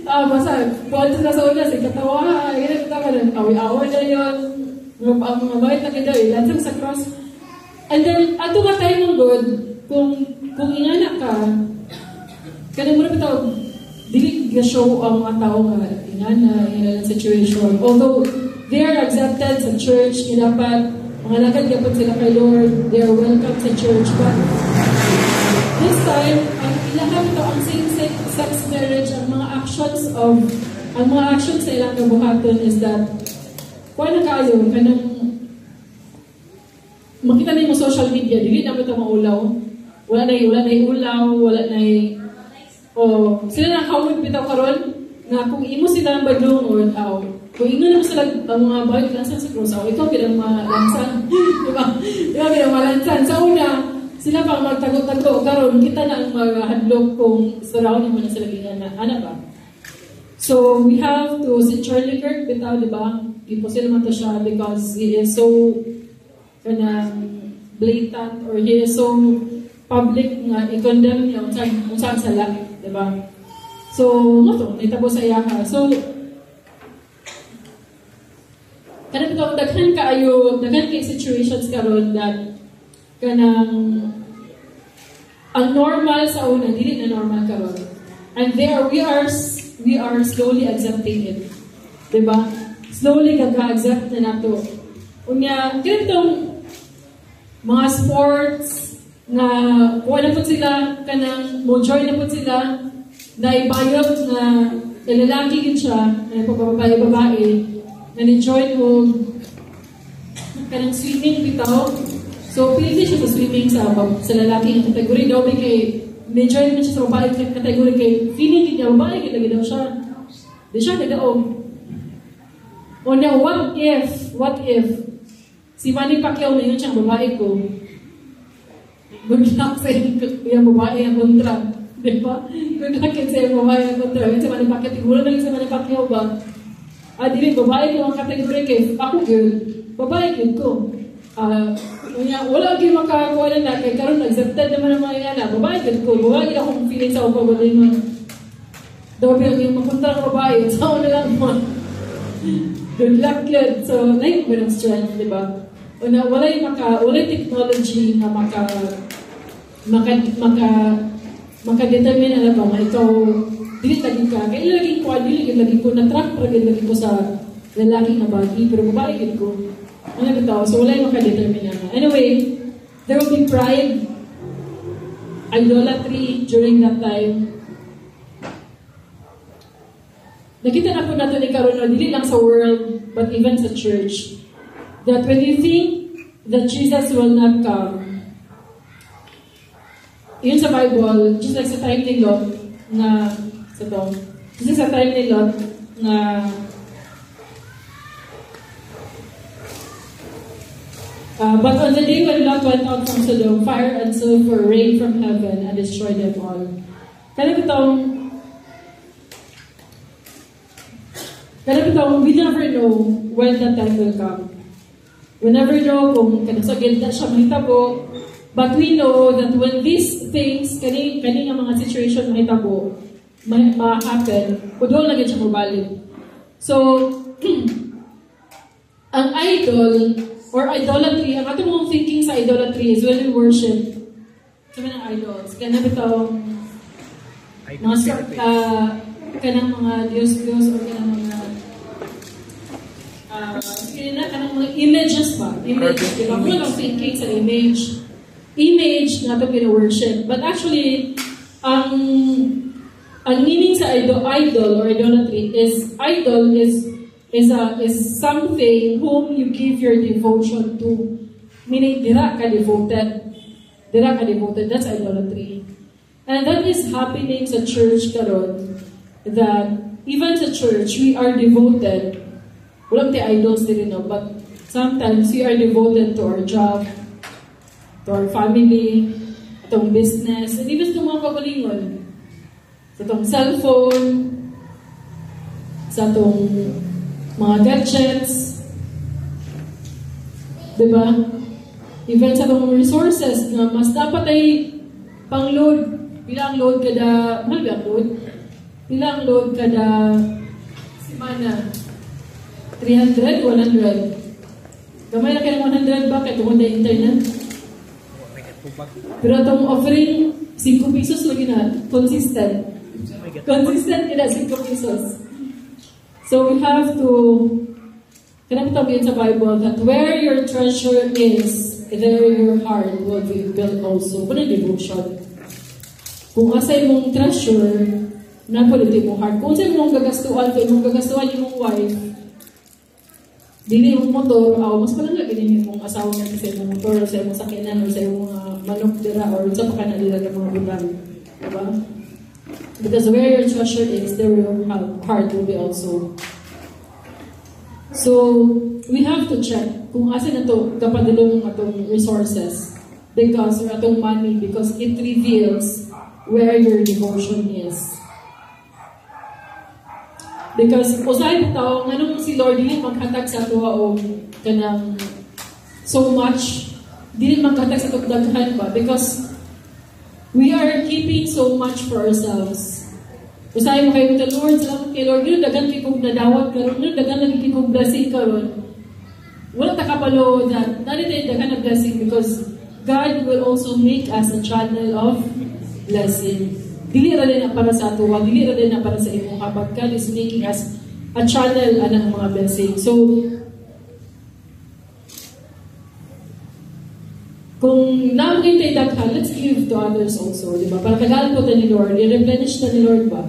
Basta, buwan na sa una, katawa, yan ang tama na, awi-awi na yun. Ang mga bayag na kaya, ilansan sa cross. And then, ato nga tayo ng good, kung ingana ka, kanang muna bitaw, dili ga-show ang mga tao nga ingana situation. Although, they are accepted sa church, dapat mga lakad dapat sila kay Lord, they are welcome sa church. But this time, ang ilahan ito ang same-sex marriage, ang mga actions sa ilang kabuhaton is that kung na kayo, kanang makita na yung social media, dili naman ito maulaw. Wala na yung ulaw, wala na yung sila na kawag bitaw karon nga kung imo sila ang badlong or kung ino naman sila ang mga bayad lansan sa cross, ikaw bilang malansan. Diba? Ikaw bilang malansan. Sa una, sila pang magtago-tago. Karon kita na ang mahadlok kung surrounding mo na sila gingana. Ano ba? So, we have to, si Charlie Kirk bitaw, diba? Iposil naman to siya because he is so blatant or he is so public nga i-condemn niya kung saan sala. Diba? So, itabo sa iyaha. So, kanang ito, daghan kay situations karon that kanang ang normal sa una, dili na normal karon. And we are slowly accepting it. Diba? Slowly kaka-accept na nato. Unya, ganitong mga sports, na kuha na po sila, kanang mo-join na po sila, na ibayot na lalaki yun siya, na babae, na ni-join mo kanang swimming bitaw. So, pili siya sa swimming sa lalaki ng kategory daw, kay major naman siya sa babae category kay feeling niya babae kita daw siya. Di siya nagaog. O now, what if si Manny Pacquiao na yun siyang babae ko, good luck sa yung babae ang kontra. Di ba? Good luck sa yung babae ang kontra. Yun si Manny Pacquiao, tiguro na lang sa Manny Pacquiao ba? Dili, babae ko ang category kay ako girl, babae girl ko. Wala kayo makakuha na kay karon accepted naman ang mga yana. Babae girl ko, babae girl akong feeling sa upo, babae mo. Daw yung mapunta ng babae, saan na lang mo. Good luck yun. So, like mo ng strength, di ba? Walay technology na maka-determine na ba nga ikaw dili lagi ka. Kaya lagi ko na-track lagi ko sa lalaki na bagi, pero babae gid ko. Ano bitaw? So, walay maka-determine na. Anyway, there will be pride, idolatry during that time. Nakita na po natin ni Karon, dili lang sa world, but even sa church, that when you think that Jesus will not come, yun sa Bible, just like sa time ni Lot, but on the day when Lot went out from Sodom, fire and sulfur rained from heaven and destroyed them all. Kaya we never know when that time will come. We never know kung kanasagil na siya mahitabo. But we know that when these things, kani nga mga situation mahitabo, ma-happen, kudol na siya mabalik. So, ang idol, or idolatry, ang ato mong thinking sa idolatry is when we worship sabi ng idols. Kaya nabitaw kanang mga Diyos-Diyos o kanang mga kanang mga images ba? Image, diba? Kung ang thinking sa image na ito pina-worship. But actually, ang meaning sa idol or idolatry is something whom you give your devotion to. Meaning, dira ka devoted. That's idolatry. And that is happening sa church karon. That even sa church, we are devoted. Walang idols din, no? But sometimes we are devoted to our job, to our family, itong business, and even sa mga kagalingon. Sa itong cellphone, sa itong mga gadgets, diba? Even sa itong resources na mas dapat ay pang-load. Bilang load kada, Bilang load kada simana? 300, 100. Gamay na kayo ng 100 ba? Kaya tungkol na internet. Pero itong offering, 5 pesos lagi na. Consistent kita 5 pesos. So we have to, kanang tabihin sa Bible, that where your treasure is, there your heart will be built also. Kung devotion. Kung asay mong treasure, napoliti mong heart. Kung sa'yo mong gagastuan yung wife, dili yung motor, mas palang lagi yung asawa nga sa yung motor, sa yung sakinan, or sa yung mga manok dira, or sa pakanalila ng mga bulan. Diba? Because where your treasure is, there your heart will be also. So, we have to check kung asa na ito kapadulong atong resources because, or atong money, because it reveals where your devotion is. Because usahay tao, nganong si Lord dili maghatag sa tuwa o kanang so much, dili maghatag sa daghan ba? Because we are keeping so much for ourselves. Usahay mo kayo the Lord, salamat kay Lord, yun dagan kay kong nadawat karon, yun dagan lagi kay kong blessing karon. Wala ta kapalo that nari dagan na blessing because God will also make us a channel of blessing. Dili ra din na para sa ato, dili ra din na para sa imong kapag God is making us a channel anang mga blessing. So, kung namin tayo daghan, let's give to others also, di ba? Para tagaan po tayo ni Lord, i-replenish na ni Lord ba?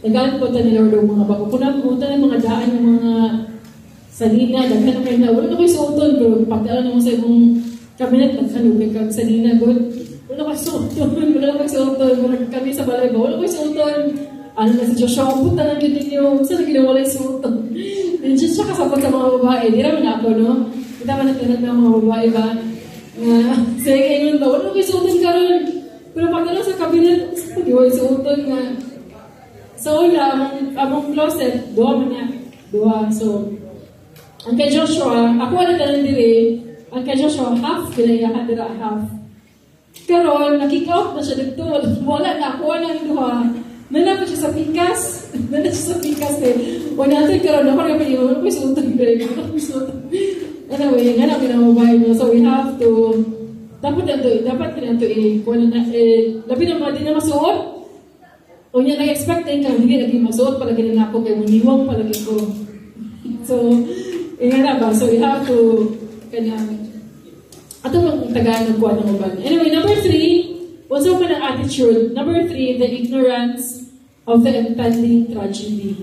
Tagaan po tayo ni Lord ang mga bago. Kung napupunta ng mga daan, yung mga salina, daghan na kayo na, wala na kayo sa utol, pero pagdaan naman sa imong kabinet, nagkanugay kag salina, good. wala ko suoton, kami sa balay ba, wala ko suoton. Ano na si Joshua, puta lang yun ninyo, saan na ginawa yung suoton? And siya kasapot sa mga babae, di naman ako, no? Kita man natin ng mga babae ba? Sige, ngayon ba, wala ko suoton ka ron. Pero pag lang sa kabinet, di ko suoton nga. So, among closet, duha man na. Duha, so, ang kay Joshua, ako wala talang diri, ang kay Joshua, half, kailangan dira half. Pero, nakick out na siya dito. Wala na, ako na ang duha. Nana pa siya sa pikas. Wala natin karoon, ako na pinili, wala ko suotong diri. Anyway, nga na pinamabay mo. So, we have to, dapat na ito labi na mga di na masuot. O niya, nag-expect din ka, hindi naging masuot, palagi na ako, kaya muniwang palagi ko. So, nga na ba? So, we have to, ato bang Tagalog ko ng uban. Anyway, number 3, what's up with the attitude? Number 3, the ignorance of the impending tragedy.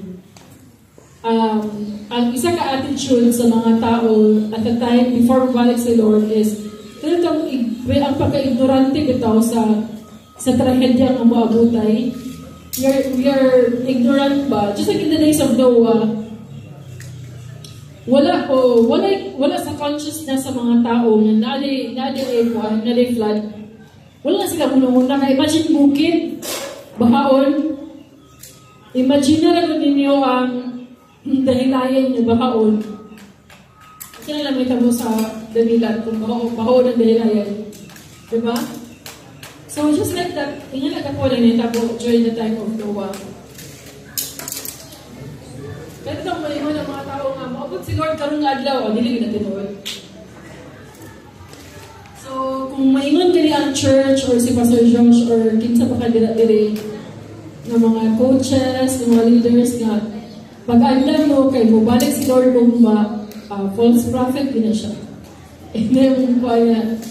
Ang isa ka attitude sa mga tao at the time before balik si Lord is talagang ang pagka-ignorante bitaw sa trahedya ang maabutay. We are ignorant ba? Just like in the days of Noah, wala sa consciousness sa mga tao na nade flood. Wala na sila muna na imagine bukid, bahaon. Imagine na lang ninyo ang dahilayan niyo bahaon. Kasi na lang may tabo sa dahilan kung bahaon ang dahilayan. Diba? So just like that, tingnan lang ako na nitabo during the time of Noah. Kaya itong malimon ng mga tao nga, maabot si Lord karong adlaw, dili na tinuod. So, kung maingon diri ang church or si Pastor Josh or kinsa pa diri ng mga coaches, ng mga leaders nga, pag-andam mo kay mubalik si Lord kung false prophet din na siya. Hindi mo pa niya.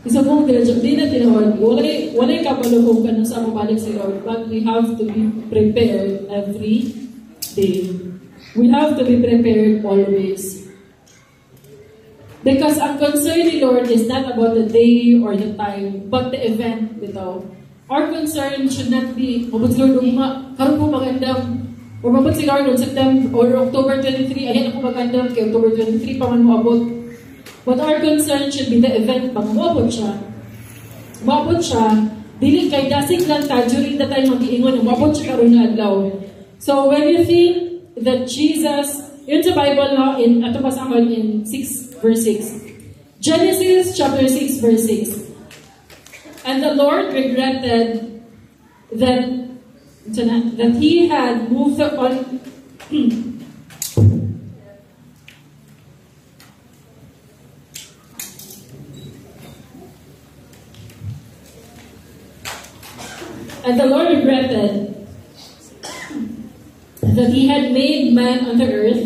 Isa pong di na tinuod. Wala kapaluhong ka sa mabalik si Lord. But we have to be prepared every day. We have to be prepared always. Because ang concern ni Lord is not about the day or the time, but the event bitaw. Our concern should not be, mabot si Lord, karoon po magandang, or mabot si Lord on September or October 23, ayan ako magandang, kay October 23 pa man moabot. But our concern should be the event, pag moabot siya. Moabot siya, dili kay dasig lang ta during the time mag-iingon, moabot siya karoon na adlaw. So when you think that Jesus, yun sa Bible no, ato basahon in 6 verse 6. Genesis chapter 6 verse 6. And the Lord regretted that he had moved on and the Lord regretted that he had made man on the earth,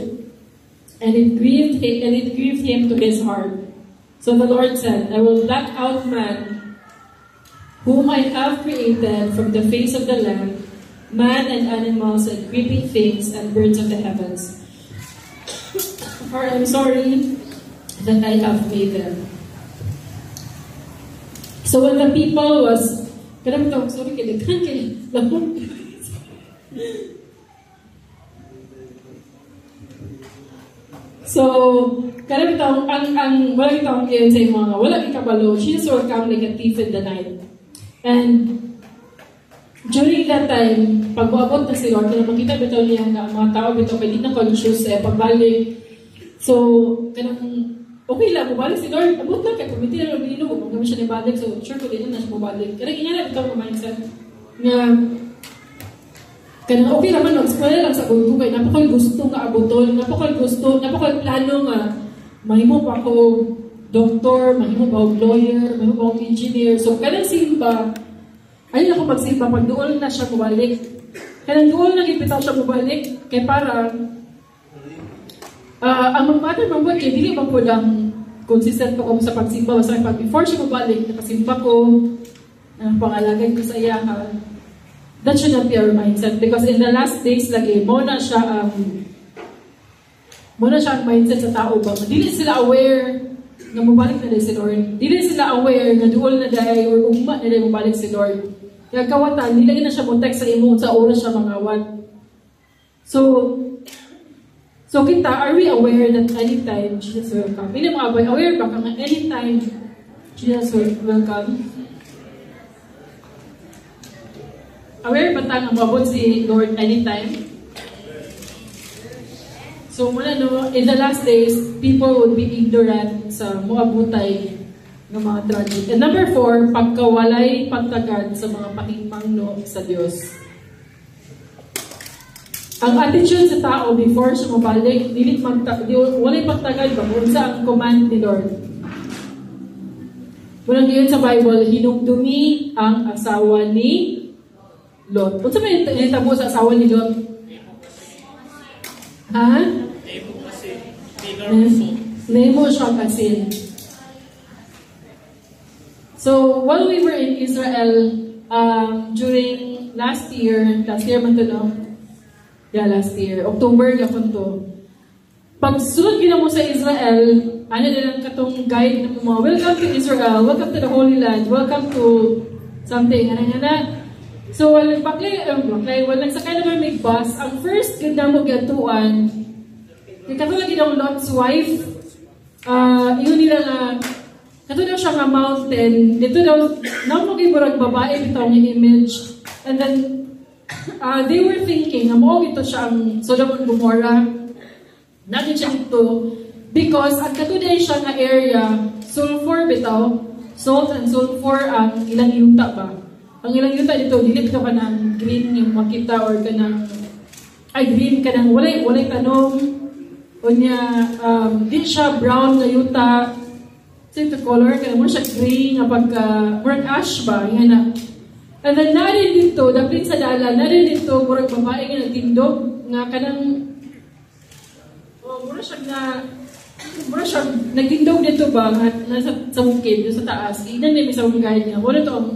and it grieved him to his heart. So the Lord said, I will blot out man, whom I have created from the face of the land, man and animals and creeping things and birds of the heavens. For I'm sorry that I have made them. So when the people was, so, karami taong, wala itong yun sa mga, wala ikabalo, Jesus will come like a thief in the night. And, during that time, pag buabot na si Lord, kaya makita bitaw niya na mga tao bitaw, kaya di na conscious, pagbalik. So, kanang, okay lang, mabalik si Lord, abot lang, kaya pamiti na lang binilo, kung kami siya nabalik, so, sure ko din na siya mabalik. Kaya ganyan na bitaw ang mindset, nga, kanang okay naman, mag-spoil lang sa buhay ko, kaya napakoy gusto nga abotol, napakoy plano nga, mahimo pa ako doktor, mahimo pa ako lawyer, mahimo pa ako engineer. So, kanang simba, ayun ako magsimba, pag doon na siya mabalik. Kanang doon na ipitaw siya mabalik, kaya parang, ang mag-matter mong buhay, kaya dili ba po lang consistent ko sa pagsimba, basta pag before siya mabalik, nakasimba ko, pangalagay ko sa iya, that should not be our mindset because in the last days lagi mo na siya ang mindset sa tao ba dili sila aware nga mabalik na dahil si Lord. Dili sila aware nga duol na dahil or ugma na dahil mabalik si Lord. Kaya kawatan, nilagay na siya mo text sa imo sa oras siya mangawat. So kita, are we aware that anytime Jesus will come? Hindi mo aware ba kung anytime Jesus will come? Aware ba tayo ang mabot si Lord anytime? So muna no, in the last days, people would be ignorant sa muabutay ng mga tragedy. And number 4, pagkawalay pagtagad sa mga pakingmangno sa Diyos. Ang attitude sa tao before siya mabalik, walay pagtagad ba kung sa ang command ni Lord. Walang yun sa Bible, hinugdumi ang asawa ni Lot. Kung saan may tabo sa asawa ni Lot? Ha? Nemo siya kasin. So, while we were in Israel, during last year man to no? Yeah, last year. October yapon to. Pag sulod gina mo sa Israel, ano din ang katong guide na mo, welcome to Israel, welcome to the Holy Land, welcome to something, ana. So, walang sakay naman may bus. Ang first ganda mo gatuan, katulad ginang Lot's wife, yun nila nga, katulad siya nga mountain, dito daw, namagimurag babae, bitaw ng image, and then, they were thinking, ito siya ang Sodom and Gomorrah. Nagin siya dito because ang katulad siya nga area, sulfur bitaw, salt and sulfur ang ilang yuta ba? Ang ilang yuta dito, dilit ka pa ng green yung makita or ka ng, green ka ng walay tanong, o niya, di siya brown na yuta, so ito color, ka mo siya gray nga pagka, murag ash ba? Yan na. And then narin dito, dapit sa dala, narin dito, murag babae nga nagtindog, nga kanang, mura siya nagtindog dito ba, nga nasa sa bukid, sa taas, inan na may sa guide niya, wala to ang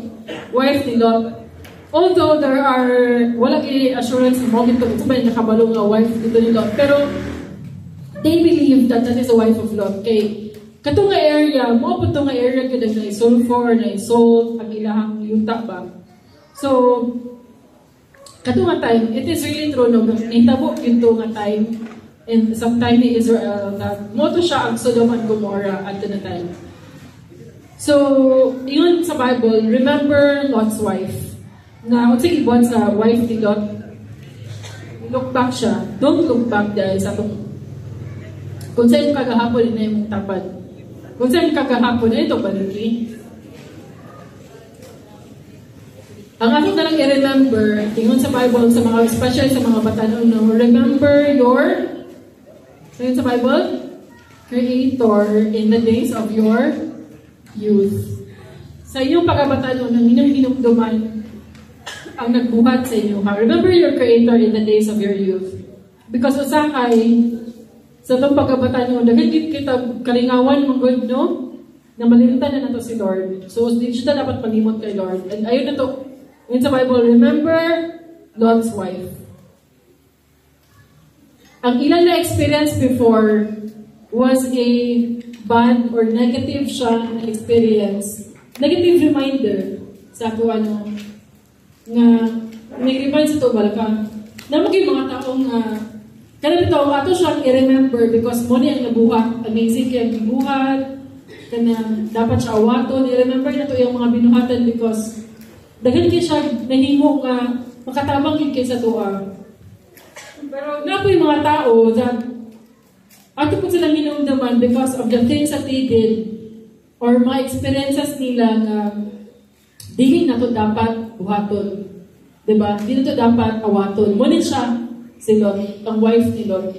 wife ni Lot. Although there are, wala assurance na mo dito, ito ba yung nakabalong nga wife dito ni Lot, pero they believe that that is the wife of Lot. Okay, kato nga area, mo po ito nga area kada na sulfur, na salt, ang ilahang yuta ba. So, kato nga time, it is really true no, nitabo yun to nga time, and sometime in Israel, na moto siya ang Sodom and Gomorrah at the time. So, yun sa Bible, remember Lot's wife. Na, kung sige buwan sa wife ni Lot, look back siya. Don't look back dahil sa itong, kung sa'yo kagahapon, ina yung tapad. Kung sa'yo kagahapon, ito baliki. Ang ako na lang i-remember, tingnan sa Bible, sa mga, especially sa mga batanon, no? Remember your, tingnan sa Bible, Creator in the days of your youth. Sa inyong pagkabatanon, ng inyong hinumduman, ang nagbuhat sa inyo, ha? Remember your Creator in the days of your youth. Because usakay, sa itong pagkabatanon, nagigit kita kalingawan mong good, no? Na malimtan na nato si Lord. So, di siya dapat malimot kay Lord. And ayun na to, in sa Bible, remember Lot's wife. Ang ilang na-experience before was a bad or negative siya na experience. Negative reminder sa ako nga may remind sa ito bala na maging mga taong kanang ito, ato siyang i-remember because mo niya ang nabuhat. Amazing kaya ang binuhat. Dapat siya awaton. I-remember na ito yung mga binuhatan because daghan kayo siya nahimo nga makatabang yun kayo sa tuwa. Pero na po yung mga tao that ato po silang hinumdaman because of the things that they did or mga experiences nila nga dili na to dapat buhaton. Diba? Dili na to dapat awaton. Ngunit siya, si Lot, ang wife ni Lot.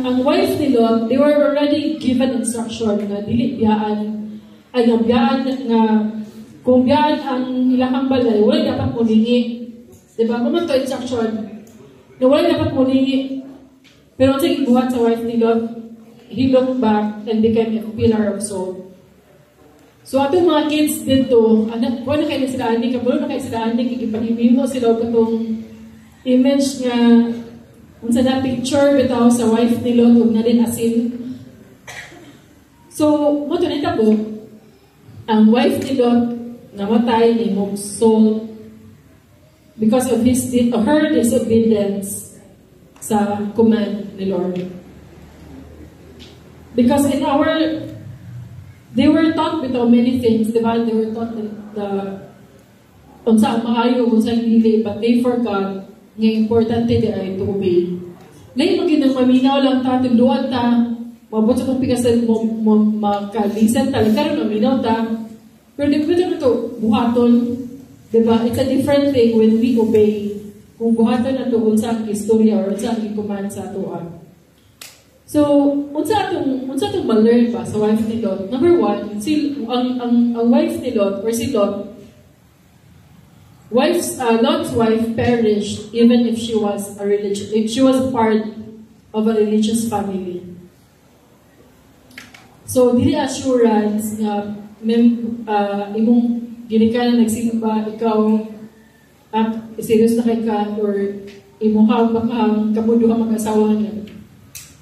Ang wife ni Lot, they were already given instruction na dili biyaan ay biyaan nga kung biyaan ang ilahang balay, wala dapat mulingi. Diba? Kung ito instruction, na wala dapat mulingi. Pero ang sige buhat sa wife ni Lot, he looked back and became a pillar of salt. So atong mga kids dito, wala na kayo na sila aning, kabalo na kayo sila aning, ipanimimo sila katong image nga unsa na picture bitaw sa wife ni Lot ug na din asin. So, mo to nitabo, ang wife ni Lot namatay ni Soul because of her disobedience sa command ni Lord. Because they were taught with many things, diba? They were taught unsa ang maayo, unsa ang dili, but they forgot nga importante di ay to obey. Lain mo ginang maminaw lang ta, tunduan ta, mabot sa kong pigasan mo makalisan ta, karon maminaw ta, pero di ko ito buhaton, diba? It's a different thing when we obey. Kung buhaton na ito, unsa ang istorya or unsa ang command sa atoa. So, unsa atong ma-learn pa sa wife ni Lot? Number one, ang wife ni Lot, or si Lot, Lot's wife perished even if she was part of a religious family. So, dili assurance nga imong ginikanan nagsimba, ikaw serious na kay ka, or imong makang kamuduha mag-asawa niya.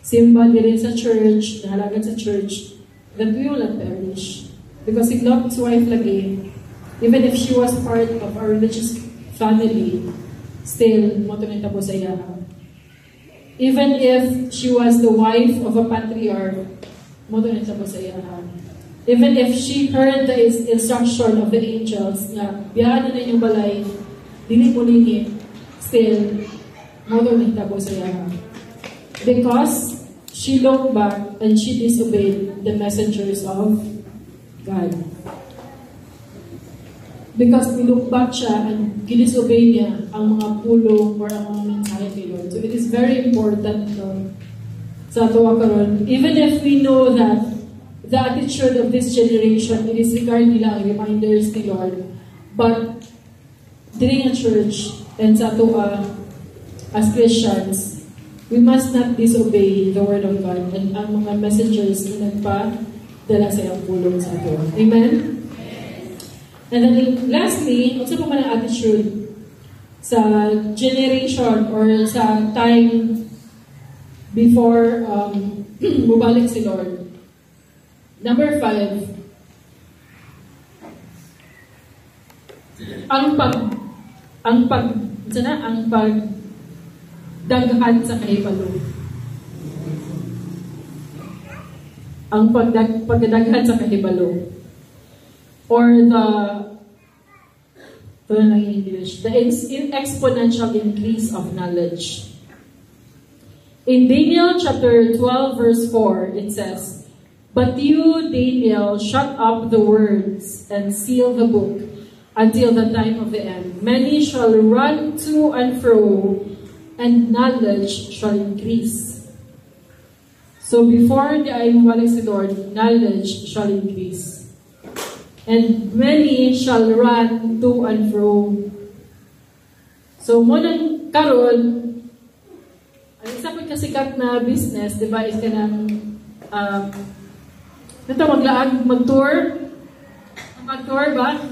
Simba din sa church, nahalagad sa church, that we will not perish. Because if Lot's wife lagi, even if she was part of a religious family, still, mo ito nitabo sa iya. Even if she was the wife of a patriarch, mo ito nitabo sa iya. Even if she heard the instruction of the angels, na biyahan na inyong balay, dili mo nini, still, mo ito nitabo sa iya. Because she looked back and she disobeyed the messengers of God. Because nilook back siya and ginisobey niya ang mga pulong or ang mga mensahe kay Lord. So it is very important sa ato karon. Even if we know that the attitude of this generation, it is regard nila ang reminders ni Lord. But during a church and sa ato as Christians, we must not disobey the word of God and ang mga messengers na nagpa-dala sa iyang pulong sa ato. Amen? And then lastly, also pa man ang attitude sa generation or sa time before bubalik si Lord. Number 5, ang pagdaghan sa kahibalo. Ang pagdaghan sa kahibalo. Or the exponential increase of knowledge. In Daniel chapter 12 verse 4, it says, "But you, Daniel, shut up the words and seal the book until the time of the end. Many shall run to and fro, and knowledge shall increase." So before the ayong si Lord, knowledge shall increase. And many shall run to and fro. So munang karon, ang isa po kasikat na business, di ba, is kanang mag-tour ba?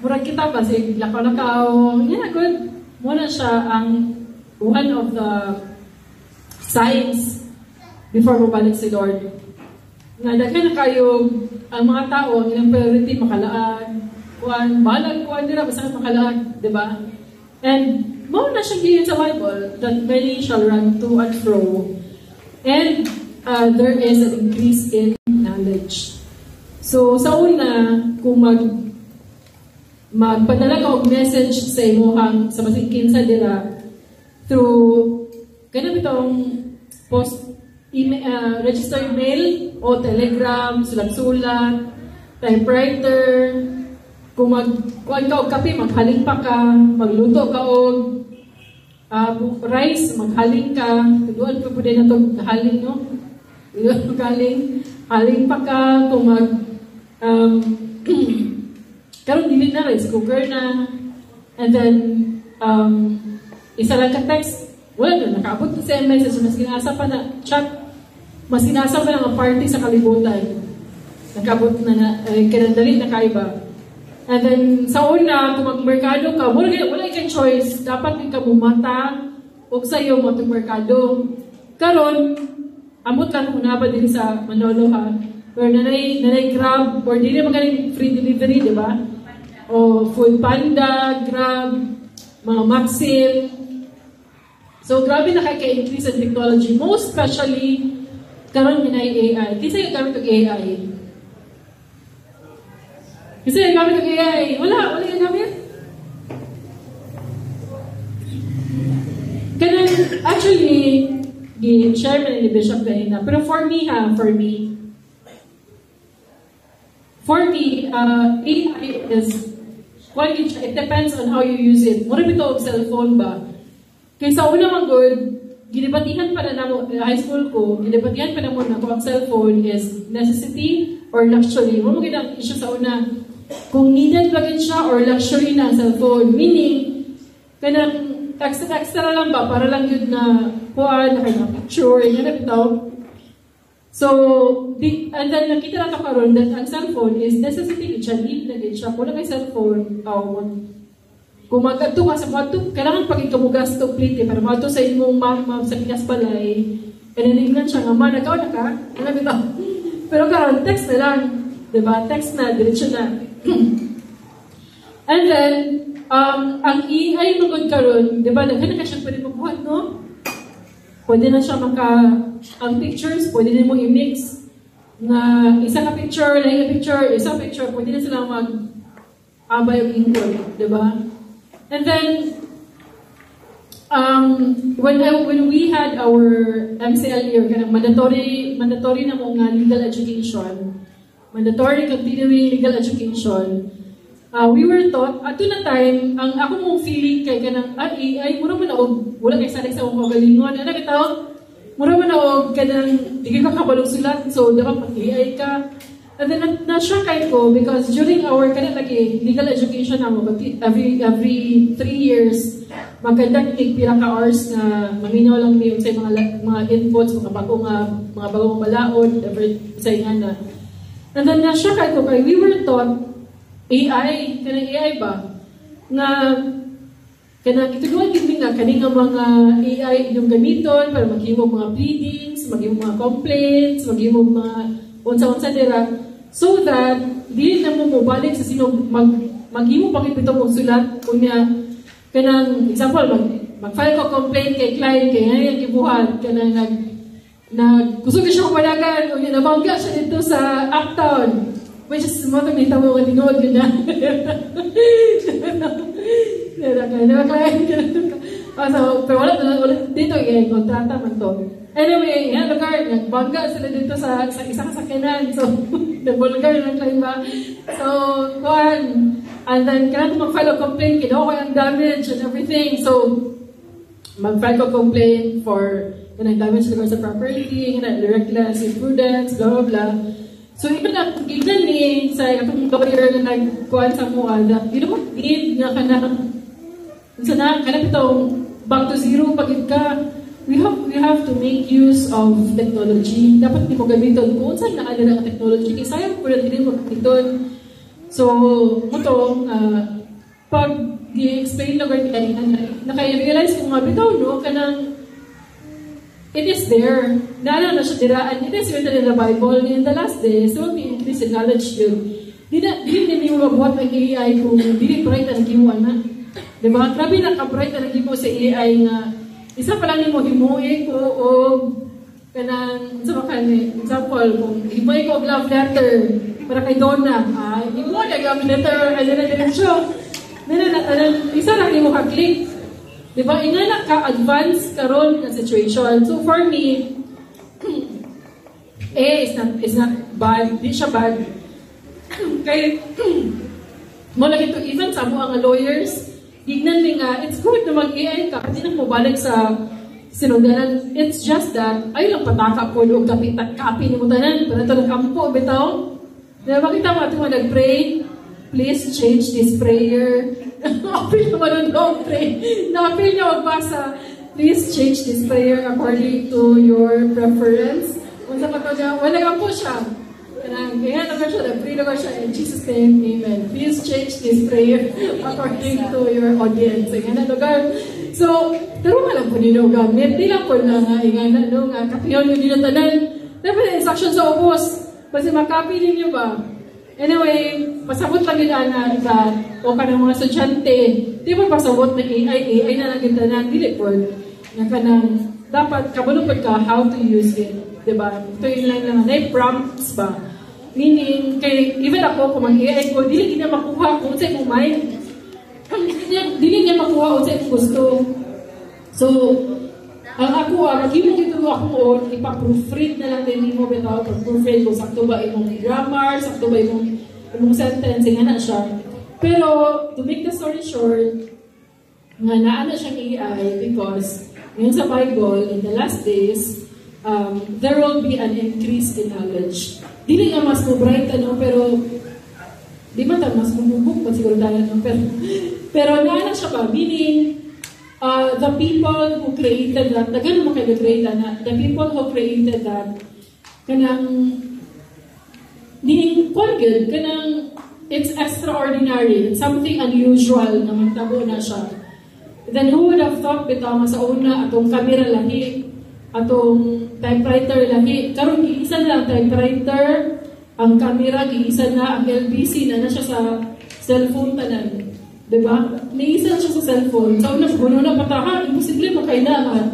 Murag kita ba, say, lakaw-lakaw, yan good. Muna siya ang one of the signs before mabalik si Lord. Nga daghan na kayo ang mga tao, ang ilang priority makalaan, balag kuan dira basta makalaan, di ba? And mo na siya giyon sa Bible that many shall run to and fro, and there is an increase in knowledge. So sa una, kung magpadala ka og message sa imuhang sa masigkin sa dira through kanang bitong registered mail o telegram, sulat-sulat, typewriter. Kung kuan ka og kape, maghaling pa ka, magluto ka og rice, maghaling ka. Tuduan pa pwede na ito haling, no? Haling pa ka, kung karon dili na rice cooker na. And then, isa lang ka text, wala na, nakaabot na sa message, mas ginasa pa na chat, mas ginasa pa na party sa kalibutan. Nakaabot na, kinandali na kaiba. And then, sa una, kung magmerkado ka, wala kang choice. Dapat ka bumata o sa'yo mo itong merkado. Karon, amot lang kung nabad din sa Manolo ha. Pero nanay Grab, or di naman galing free delivery, di ba? O Food Panda, Grab, mga Maxim. So, grabe na kaka-increase in technology. Most especially, karon yun ay AI. Di sa'yo gamit ng AI. Kasi yung gamit ng AI. Wala yung gamit. Kanang, actually, share mo ni Bishop kanina. Pero for me, AI is, well, it depends on how you use it. Muna bito og cellphone ba? Kaysa una mang good, ginibatihan pa na namo, high school ko, ginibatihan pa na mo na kung ang cellphone is necessity or luxury. Mo maganda ang issue sa una, kung needed ba siya or luxury na ang cellphone. Meaning, kanang extra lang ba, para lang yun na kuha, naka-picture, yun na bitaw. So, and then nakita na ito karon that ang cellphone is necessity siya, need na din siya. Kung na may cellphone, kung magkatu ka sa mga kailangan pag ikaw mo gasto plate para mga sa imong mama sa Pinas Balay, kaninigilan siya nga, nakaw na ka, ano bito? Pero karon text na lang, diba? Text na, diretso na. And then, ang AI magod karon, diba? Naghanap ka siya pwede magbuhat, no? Pwede na siya ang pictures, pwede na mo i-mix na isang picture, isang picture, pwede na sila mag-abay ang input, diba? And then, when we had our MCL year, kanang mandatory na mo nga legal education, mandatory continuing legal education, we were taught, ato na time, ang ako mong feeling kay kanang AI, mura man na wala kay salig sa akong kagalingon, ano kita, mura man na kanang, di ka kabalong sulat, so dapat mag-AI ka. And then, na-shock ko because during our legal education naman, every 3 years, magandang pila ka hours na maminaw lang may sa mga inputs, mga bagong balaod, every sa na. And then, na-shock ko kay we were taught AI, kanang AI ba? Nga, kanang ituduan din nga, kaning mga AI yung gamiton para maghimo mga pleadings, maghimo mga complaints, maghimo mga unsa-unsa dira. So that, di na mo mabalik sa sino maghimo pagipito mong sulat kunya kanang example mag-file ko complaint kay client kay ngayon gibuhat kanang kusog siya panagan o yun nabangga siya dito sa Uptown which is mo nita mo nga tinuod yun na pero wala dito kontrata man to. Anyway, yan lugar, nagbangga sila dito sa isang sakyanan. So, nagbulgar ng claim ba? So, kuhan. And then, kailangan mag-file a complaint, kinuha ko yung damage and everything. So, mag-file ko complaint for damage sa property, reckless, imprudence, blah, blah, blah. So, even na, given ni sa itong lawyer na nagkuhan sa mua, you don't need nga kanang itong back to zero pagid ka. We have to make use of technology. Dapat di mo gamiton kung saan nakalala ang technology. Kasi sayang po rin mo gamiton. So, pag i-explain na naka-realize kung mabitaw, no, kanang it is there. Nala na siya diraan. It is written in the Bible. In the last days, so we increase in knowledge yun. Di mo mabuhat ang AI kung di bright ang gimuan na. Diba? Grabe naka-bright ang gimuan sa AI nga isa pa lang mo himuhi ko o kanang sa example kung himuhi ko og love letter para kay Donna himuhi na love letter ay na diretsyo isa lang mo ka-click diba ingana ka-advance karon na situation. So for me is not bad, di siya bad kay mo lang ito even sa mga lawyers tignan din nga, it's good na mag-AI ka, hindi na mo balik sa sinundanan. It's just that, ay lang pataka po o kapi ni mo tanan, para ito nagkampo, bitaw. Diba, makita mo ito nag-pray, please change this prayer. Apil naman nun, pray. Na-apil niya magbasa, please change this prayer according to your preference. Unsa pa to niya, wala ka po siya. Kaya naman siya, nag-pray naman siya in Jesus' name, amen. Please change this prayer according to your audience. Kaya na lugar. So, pero malang po ninyo gamit. Di lang po na nga, kapiyon yung dinatanan. Dapat instruction sa ubos. Kasi makapi ninyo ba? Anyway, pasabot lang yun na iba o ka ng mga estudyante. Di ba pasabot na AI na lang gintanan? Dili po. Dapat kabulupod ka how to use it. Diba? Ito yung lang na prompts ba? Meaning, even ako, kung mag-AI ko, dili niya makuha kung sa'yo mong mind. Dili niya makuha kung sa'yo gusto. So, ako, mag-imong ito ako ipa-proofread na lang din mo bitaw, proofread kung sakto ba imong grammar, sakto ba imong sentence, nga na siya. Pero, to make the story short, nga naana siyang AI because ngayon sa Bible, in the last days, there will be an increase in knowledge. Dili nga mas bright pero di man ta mas mumubog pa siguro tayo, no? Pero naana siya ba? Meaning, the people who created that, the people who created that, kanang it's extraordinary, it's something unusual na magtabo na siya. Then who would have thought bitaw sa una atong camera lahi, atong typewriter lahi, karon giisa na ang typewriter, ang camera giisa na, ang LBC na siya sa cellphone tanan. Diba? Niisa siya sa cellphone. Sa una, na patahan, imposible makaina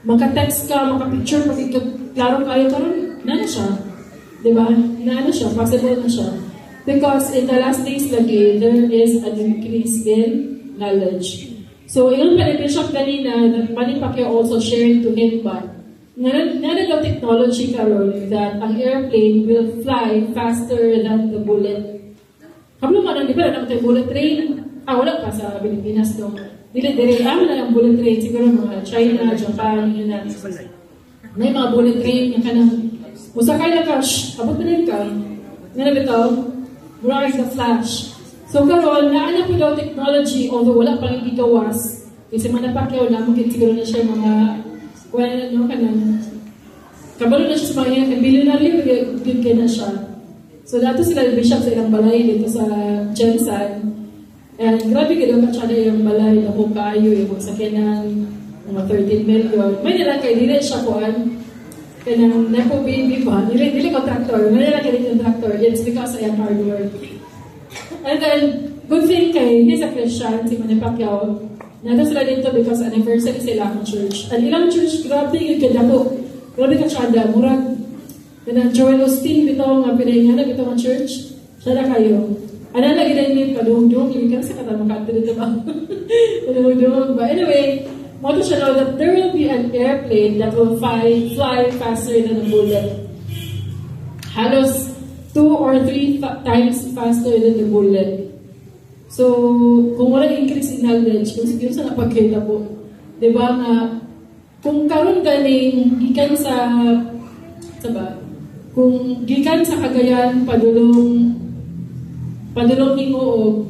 maka-text ka, maka-picture, klaro kayo, karon na siya. Diba? Na siya, possible na siya. Because in the last days lagi, there is an increase in knowledge. So, yung pala-bishop kanina, that Manny Pacquiao also shared to him ba, nanaga technology karon that ang airplane will fly faster than the bullet. Kablo man, di ba, naman tayo bullet train? Wala pa sa Pilipinas to. Dili-dili, na lang bullet train, siguro mga China, Japan, yun na. May mga bullet train, yung kanang, musakay na cash, abot na rin ka, nanabitaw, mura is the flash. So karon naana po daw technology, although wala pang gigawas, kasi Manny Pacquiao na mungkin siguro na siya mga, kabalo na siya sa mga billionaire, good kaya na siya. So dato sila yung bishop sa ilang balay dito sa Jensen. And grabe ka daw katsada yung balay na kung kayo, yung sakyanan, mga 13 million. May nilang kayo, dili siya kuhan. Kaya nang nepo baby pa, dili contractor, may nilang kayo contractor. It's because I am hard work. And then, good thing kay, he's a Christian, si Manny Pacquiao. Nado sila dito because anniversary sila akong church. Ang ilang church, grabe yung kadako. Grabe katsada, murag. Kaya Joel Osteen, bitaw nga pinahinga na bitaw ang church. Siya na kayo. Ano lagi na yung padung-dung, hindi ka sa kata makata dito ba? Padung-dung ba? Anyway, mo to siya know that there will be an airplane that will fly faster than a bullet. Halos 2 or 3 times faster than the bullet. So, kung wala increase in knowledge, kung sige sa napagkita po, diba nga, kung karon ganing gikan sa kung gikan sa Cagayan padulong Hinuog,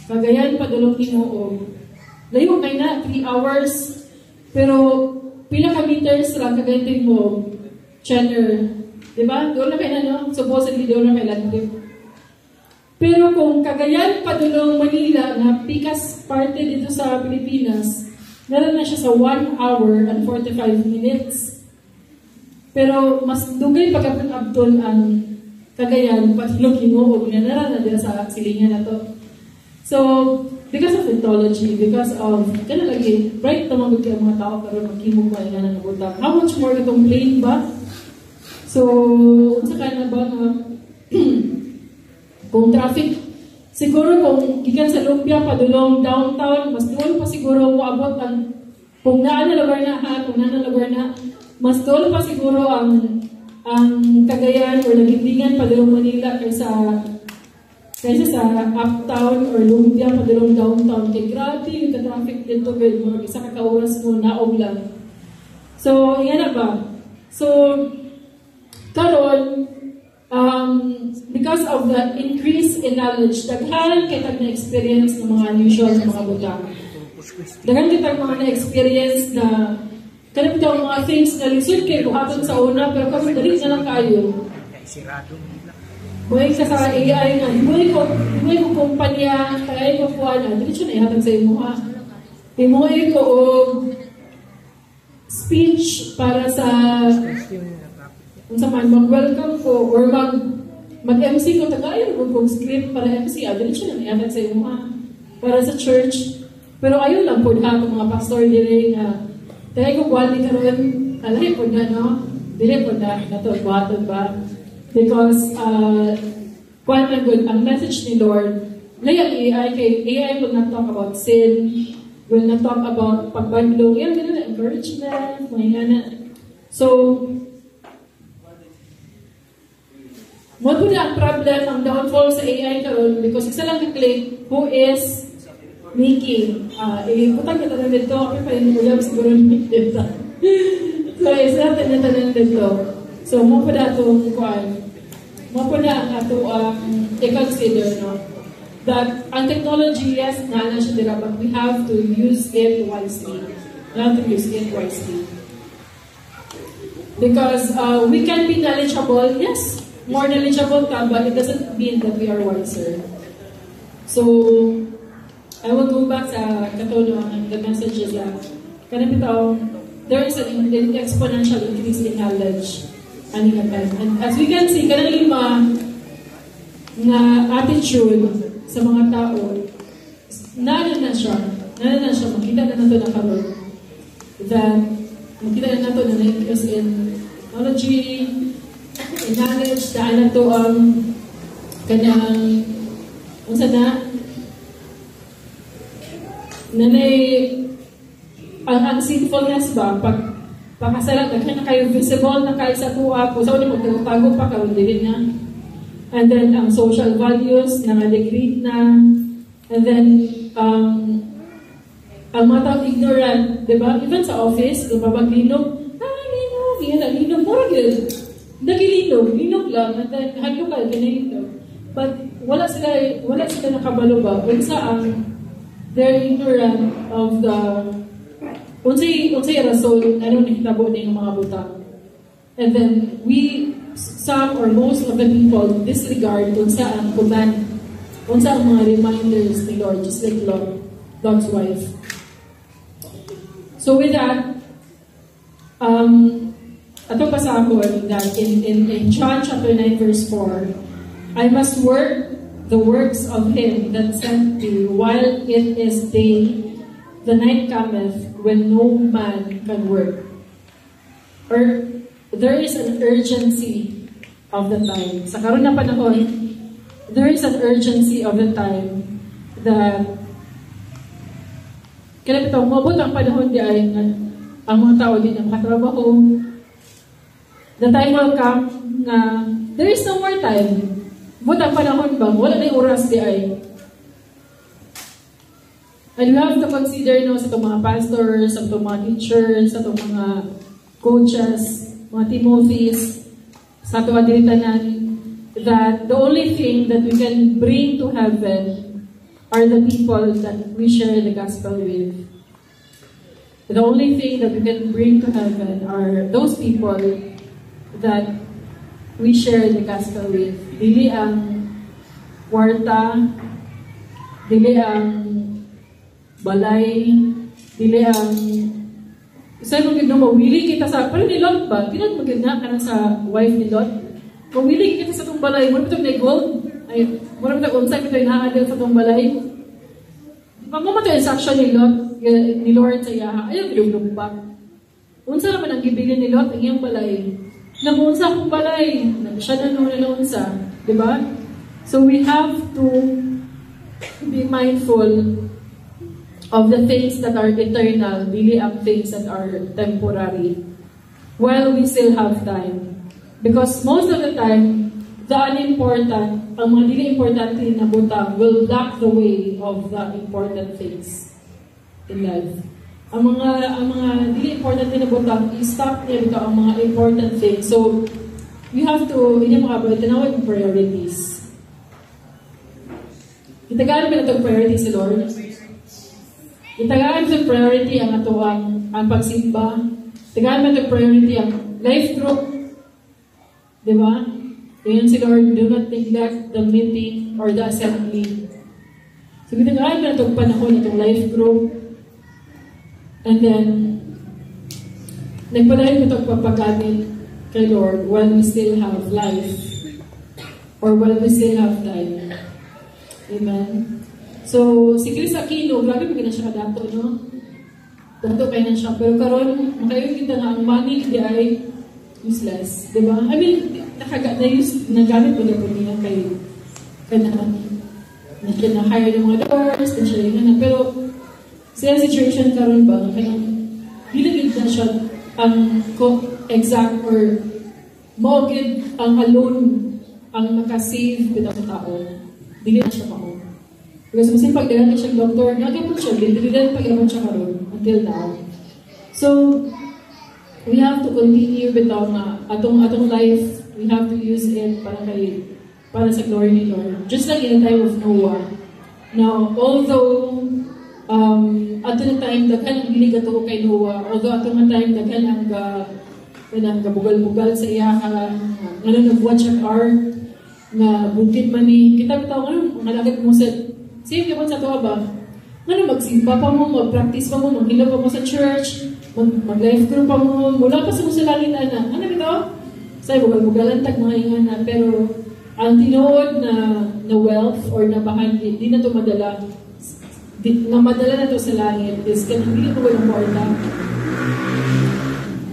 Cagayan padulong Hinuog, layo kay na 3 hours, pero pila ka meters lang Cagayan mo, Chenner, diba? Doon na kayo na, no? Supposedly doon na kayo land trip. Pero kung Cagayan padulong Manila na pikas parte dito sa Pilipinas, naran na siya sa 1 hour and 45 minutes. Pero mas dugay pagkapag-abdol ang Cagayan, padulong Hinuog, na naran na dito sa silingan na to. So, because of technology, because of, kaya lagi, bright naman ang mga tao pero maghimog ba nga na nabutang. How much more itong plane ba? So, unsa kaya na ba nga, kung traffic, siguro kung gikan sa Lumpia, padulong downtown, mas doon pa siguro uabot ang, kung naan na lugar na, mas doon pa siguro ang Cagayan or Nagindingan, padulong Manila kaysa sa uptown or Lumpia, padulong downtown. Kaya grabe yung traffic dito, mga isa kakauras mo, naog lang. So, yan na ba? So, karon, because of the increase in knowledge, daghan kitang na-experience ng mga unusual sa mga butang. Daghan kitang mga na-experience na kanang mga things na lisod kayo buhaton sa una, pero kami dali na lang kayo. Buhay ka sa AI nga, buhay ko kumpanya, kaya ko kuha na, hindi siya naihatag sa imo ha. Buhay ko o speech para sa man mag-welcome ko or mag-MC ko, tagayon ko kung script para MC, hindi siya naihatag sa imo ha. Para sa church. Pero ayun lang po ha, kung mga pastor dire nga, kaya ko kuha ni karoon, alay po na no, dire po na, nato, buhaton ba? Because, quite a good, ang message ni Lord, layang AI, kay AI will not talk about sin, will not talk about pagbandlong, yan, ganun, encouragement, mga na. So, mo po na ang problem, ang downfall sa AI karon because isa lang ka-click, who is making, putang kita na dito, okay pa yung ulam siguro dito. So, isa natin na tanan dito. So, mo po na itong kuhan, mo po na ang ato i-consider, no? That ang technology, yes, na siya dira, but we have to use it wisely. We have to use it wisely. Because we can be knowledgeable, yes, more knowledgeable ka, but it doesn't mean that we are wiser. So, I will go back sa katulong, the message is that, there is an exponential increase in knowledge. And as we can see, kanang lima na attitude sa mga tao, nana na siya, makita na nato na karon. That, makita na nato na na-increase in technology, in knowledge, dahil na to ang kanyang, unsa na, nanay, ang sinfulness ba, pagkasalat, na kayo visible na kayo sa tuwa po, so magtago pa kayo, din na. And then, ang social values, na-degrade na. And then, ang mga tao ignorant, di ba? Even sa office, lumabag-linog, linog, mura yun. Linog lang, and then, halukal, ganito. But, wala sila nakabalo ba? Unsa ang, they're ignorant of the unsay rason ano nakitabo ning mga butang. And then some or most of the people disregard unsa ang command, unsa ang mga reminders ni Lord, just like Lot's wife. So with that, atong pasahon that in John chapter 9 verse 4, I must work the works of him that sent me while it is day, the night cometh when no man can work. Or there is an urgency of the time. Sa karon na panahon, there is an urgency of the time that kaya ito, mabot ang panahon di ay ang mga tao din ang makatrabaho. The time will come na there is no more time. Mabot ang panahon ba? Wala na yung oras di ay. And you have to consider sa itong mga pastors, sa itong mga teachers, sa itong mga coaches, mga Timothys, sa itong adilitanan, that the only thing that we can bring to heaven are the people that we share the gospel with. The only thing that we can bring to heaven are those people that we share the gospel with. Dili ang kwarta, dili ang balay, dili ang isa mo gid mawili kita sa pero ni Lot ba? Tinod mo gid na kana sa wife ni Lot. Mawili kita sa tong balay, mo bitog na gold. Ay, mo ra bitog unsay bitog naadel sa tong balay. Pagmamatay sa action ni Lot, ni Lord sa iya, ayaw gid lumpak. Unsa naman ang gibilin ni Lot ang iyang balay? Namunsa akong balay, siya na nung unsa, di ba? So we have to be mindful of the things that are eternal, dili ang things that are temporary, while we still have time. Because most of the time, the unimportant, ang mga dili importante na butang will block the way of the important things in life. Ang mga dili importante na butang, i-stop niya dito ang mga important things. So, we have to, hindi makabalik, tinawag yung priorities. Itagaan ba na itong priorities si Lord? Itagaan sa priority ang ato ang pagsimba. Itagaan mo ito priority ang life group. Di ba? Ayan si Lord, do not neglect the meeting or the assembly. So, binagahan na itong panahon, itong life group. And then, nagpadahin ko itong papagamit kay Lord while we still have life or while we still have time. Amen. So, si Chris Aquino, grabe mo siya kadato, no? Dato kayo na siya. Pero karon makayon kita nga ang money di ay useless. Diba? I mean, nagamit ko na po niya kay na-hire ng mga doors, na siya yung pero sa situation karon ba, kaya hinagid na siya ang exact or maugid ang alone ang makasave bitaw sa tao. Dili na siya mao. Because masin pagdagan na siya doctor, nagapon siya, dili pag-iapon siya karon until now. So, we have to continue bitaw nga atong life, we have to use it para sa glory ni Lord. Just like in the time of Noah. Now, although ato na time daghan ang dili gato kay Noah, although ato na time daghan ang gabugal-bugal sa iyaha, ano nag-watch ang ark, nga bukid man ni, kita bitaw ano, mga lagit mo sa, save ka sa tuwa ba? Ano, magsimba pa mo, mag-practice pa mo, mag-hila pa mo sa church, mag-life group pa mo, mula pa sa musalangin na, ano bitaw? Sa'yo, bugal-bugalan tag mga ingan na, pero ang tinuod na wealth or na bahan, di na ito madala. Madala na ito sa langit is kasi hindi ito walang morta.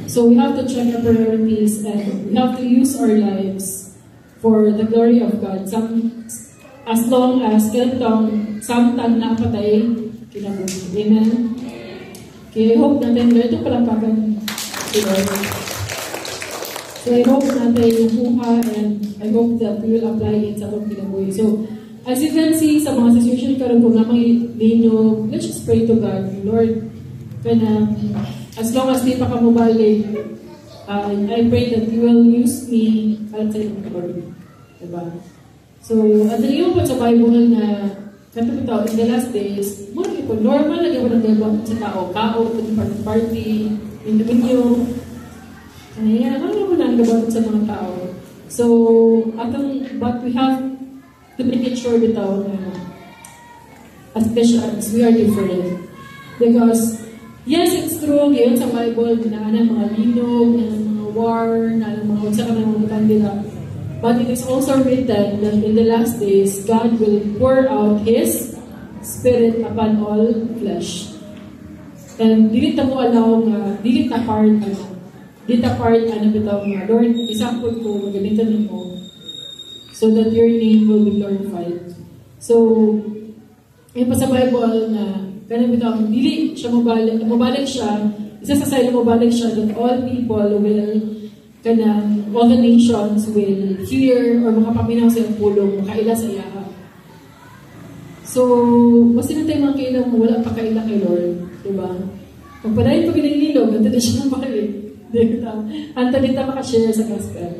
So we have to check our priorities and we have to use our lives for the glory of God. As long as kailangan samtang napatay, kinabuhi. Amen? Okay, I hope natin, ito palampakan si Lord. So I hope natin yung buha and I hope that we will apply it sa atong kinabuhi. So, as you can see, sa mga situation karon kung namang ninyo, let's just pray to God. Lord, as long as di pa ka mobalik, I pray that you will use me outside of the Lord. Diba? So, at yung po sa Bible na katapitaw in the last days, muna po, normal lagi mo nang gagawin sa tao, kao, party, individual. Ayan, ano mo nang gagawin sa mga tao? So, but we have to make it sure bitaw na as Christians, we are different. Because, yes, it's true, ngayon sa Bible, na mga linog, na mga war, na mga unsa ka ng mga kandila. But it is also written that in the last days, God will pour out His Spirit upon all flesh. And dili ta mo allow nga, dili ta part bitaw nga, Lord, isampol ko, magamitan mo, so that your name will be glorified. So, yung pa sa Bible na, ganun bitaw, dili siya mabalik siya, isa sa side mabalik siya, that all people will, all the nations will hear or makapaminaw sa iyong pulong, makaila sa iyaha. So, basta na tayo mga kailang wala pa kaila kay Lord, diba? Pagpadayin pag ginililog, ganito na siya ng balik. Anta dito makashare sa gospel.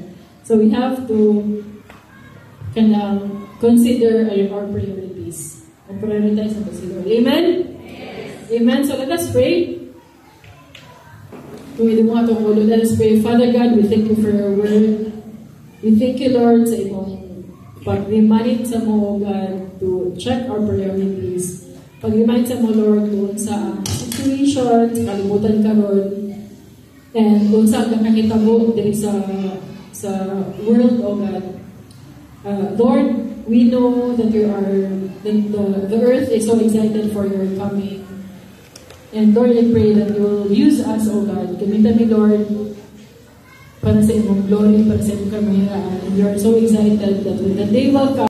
So, we have to consider our priorities. And prioritize ang Lord. Amen? Yes. Amen. So, let us pray. Let us pray. Father God, we thank you for your word. We thank you, Lord, sa imong pag-remind sa mo, God, to check our priorities. Pag-remind sa mo, Lord, doon sa situation, kalimutan ka, Lord. And doon sa kakakita mo, dito sa world, oh God. Lord, we know that the earth is so excited for your coming. And Lord, I pray that you will use us, oh God. Gamitan ni Lord para sa imong glory, para sa imong kamera. And we are so excited that when the day will come,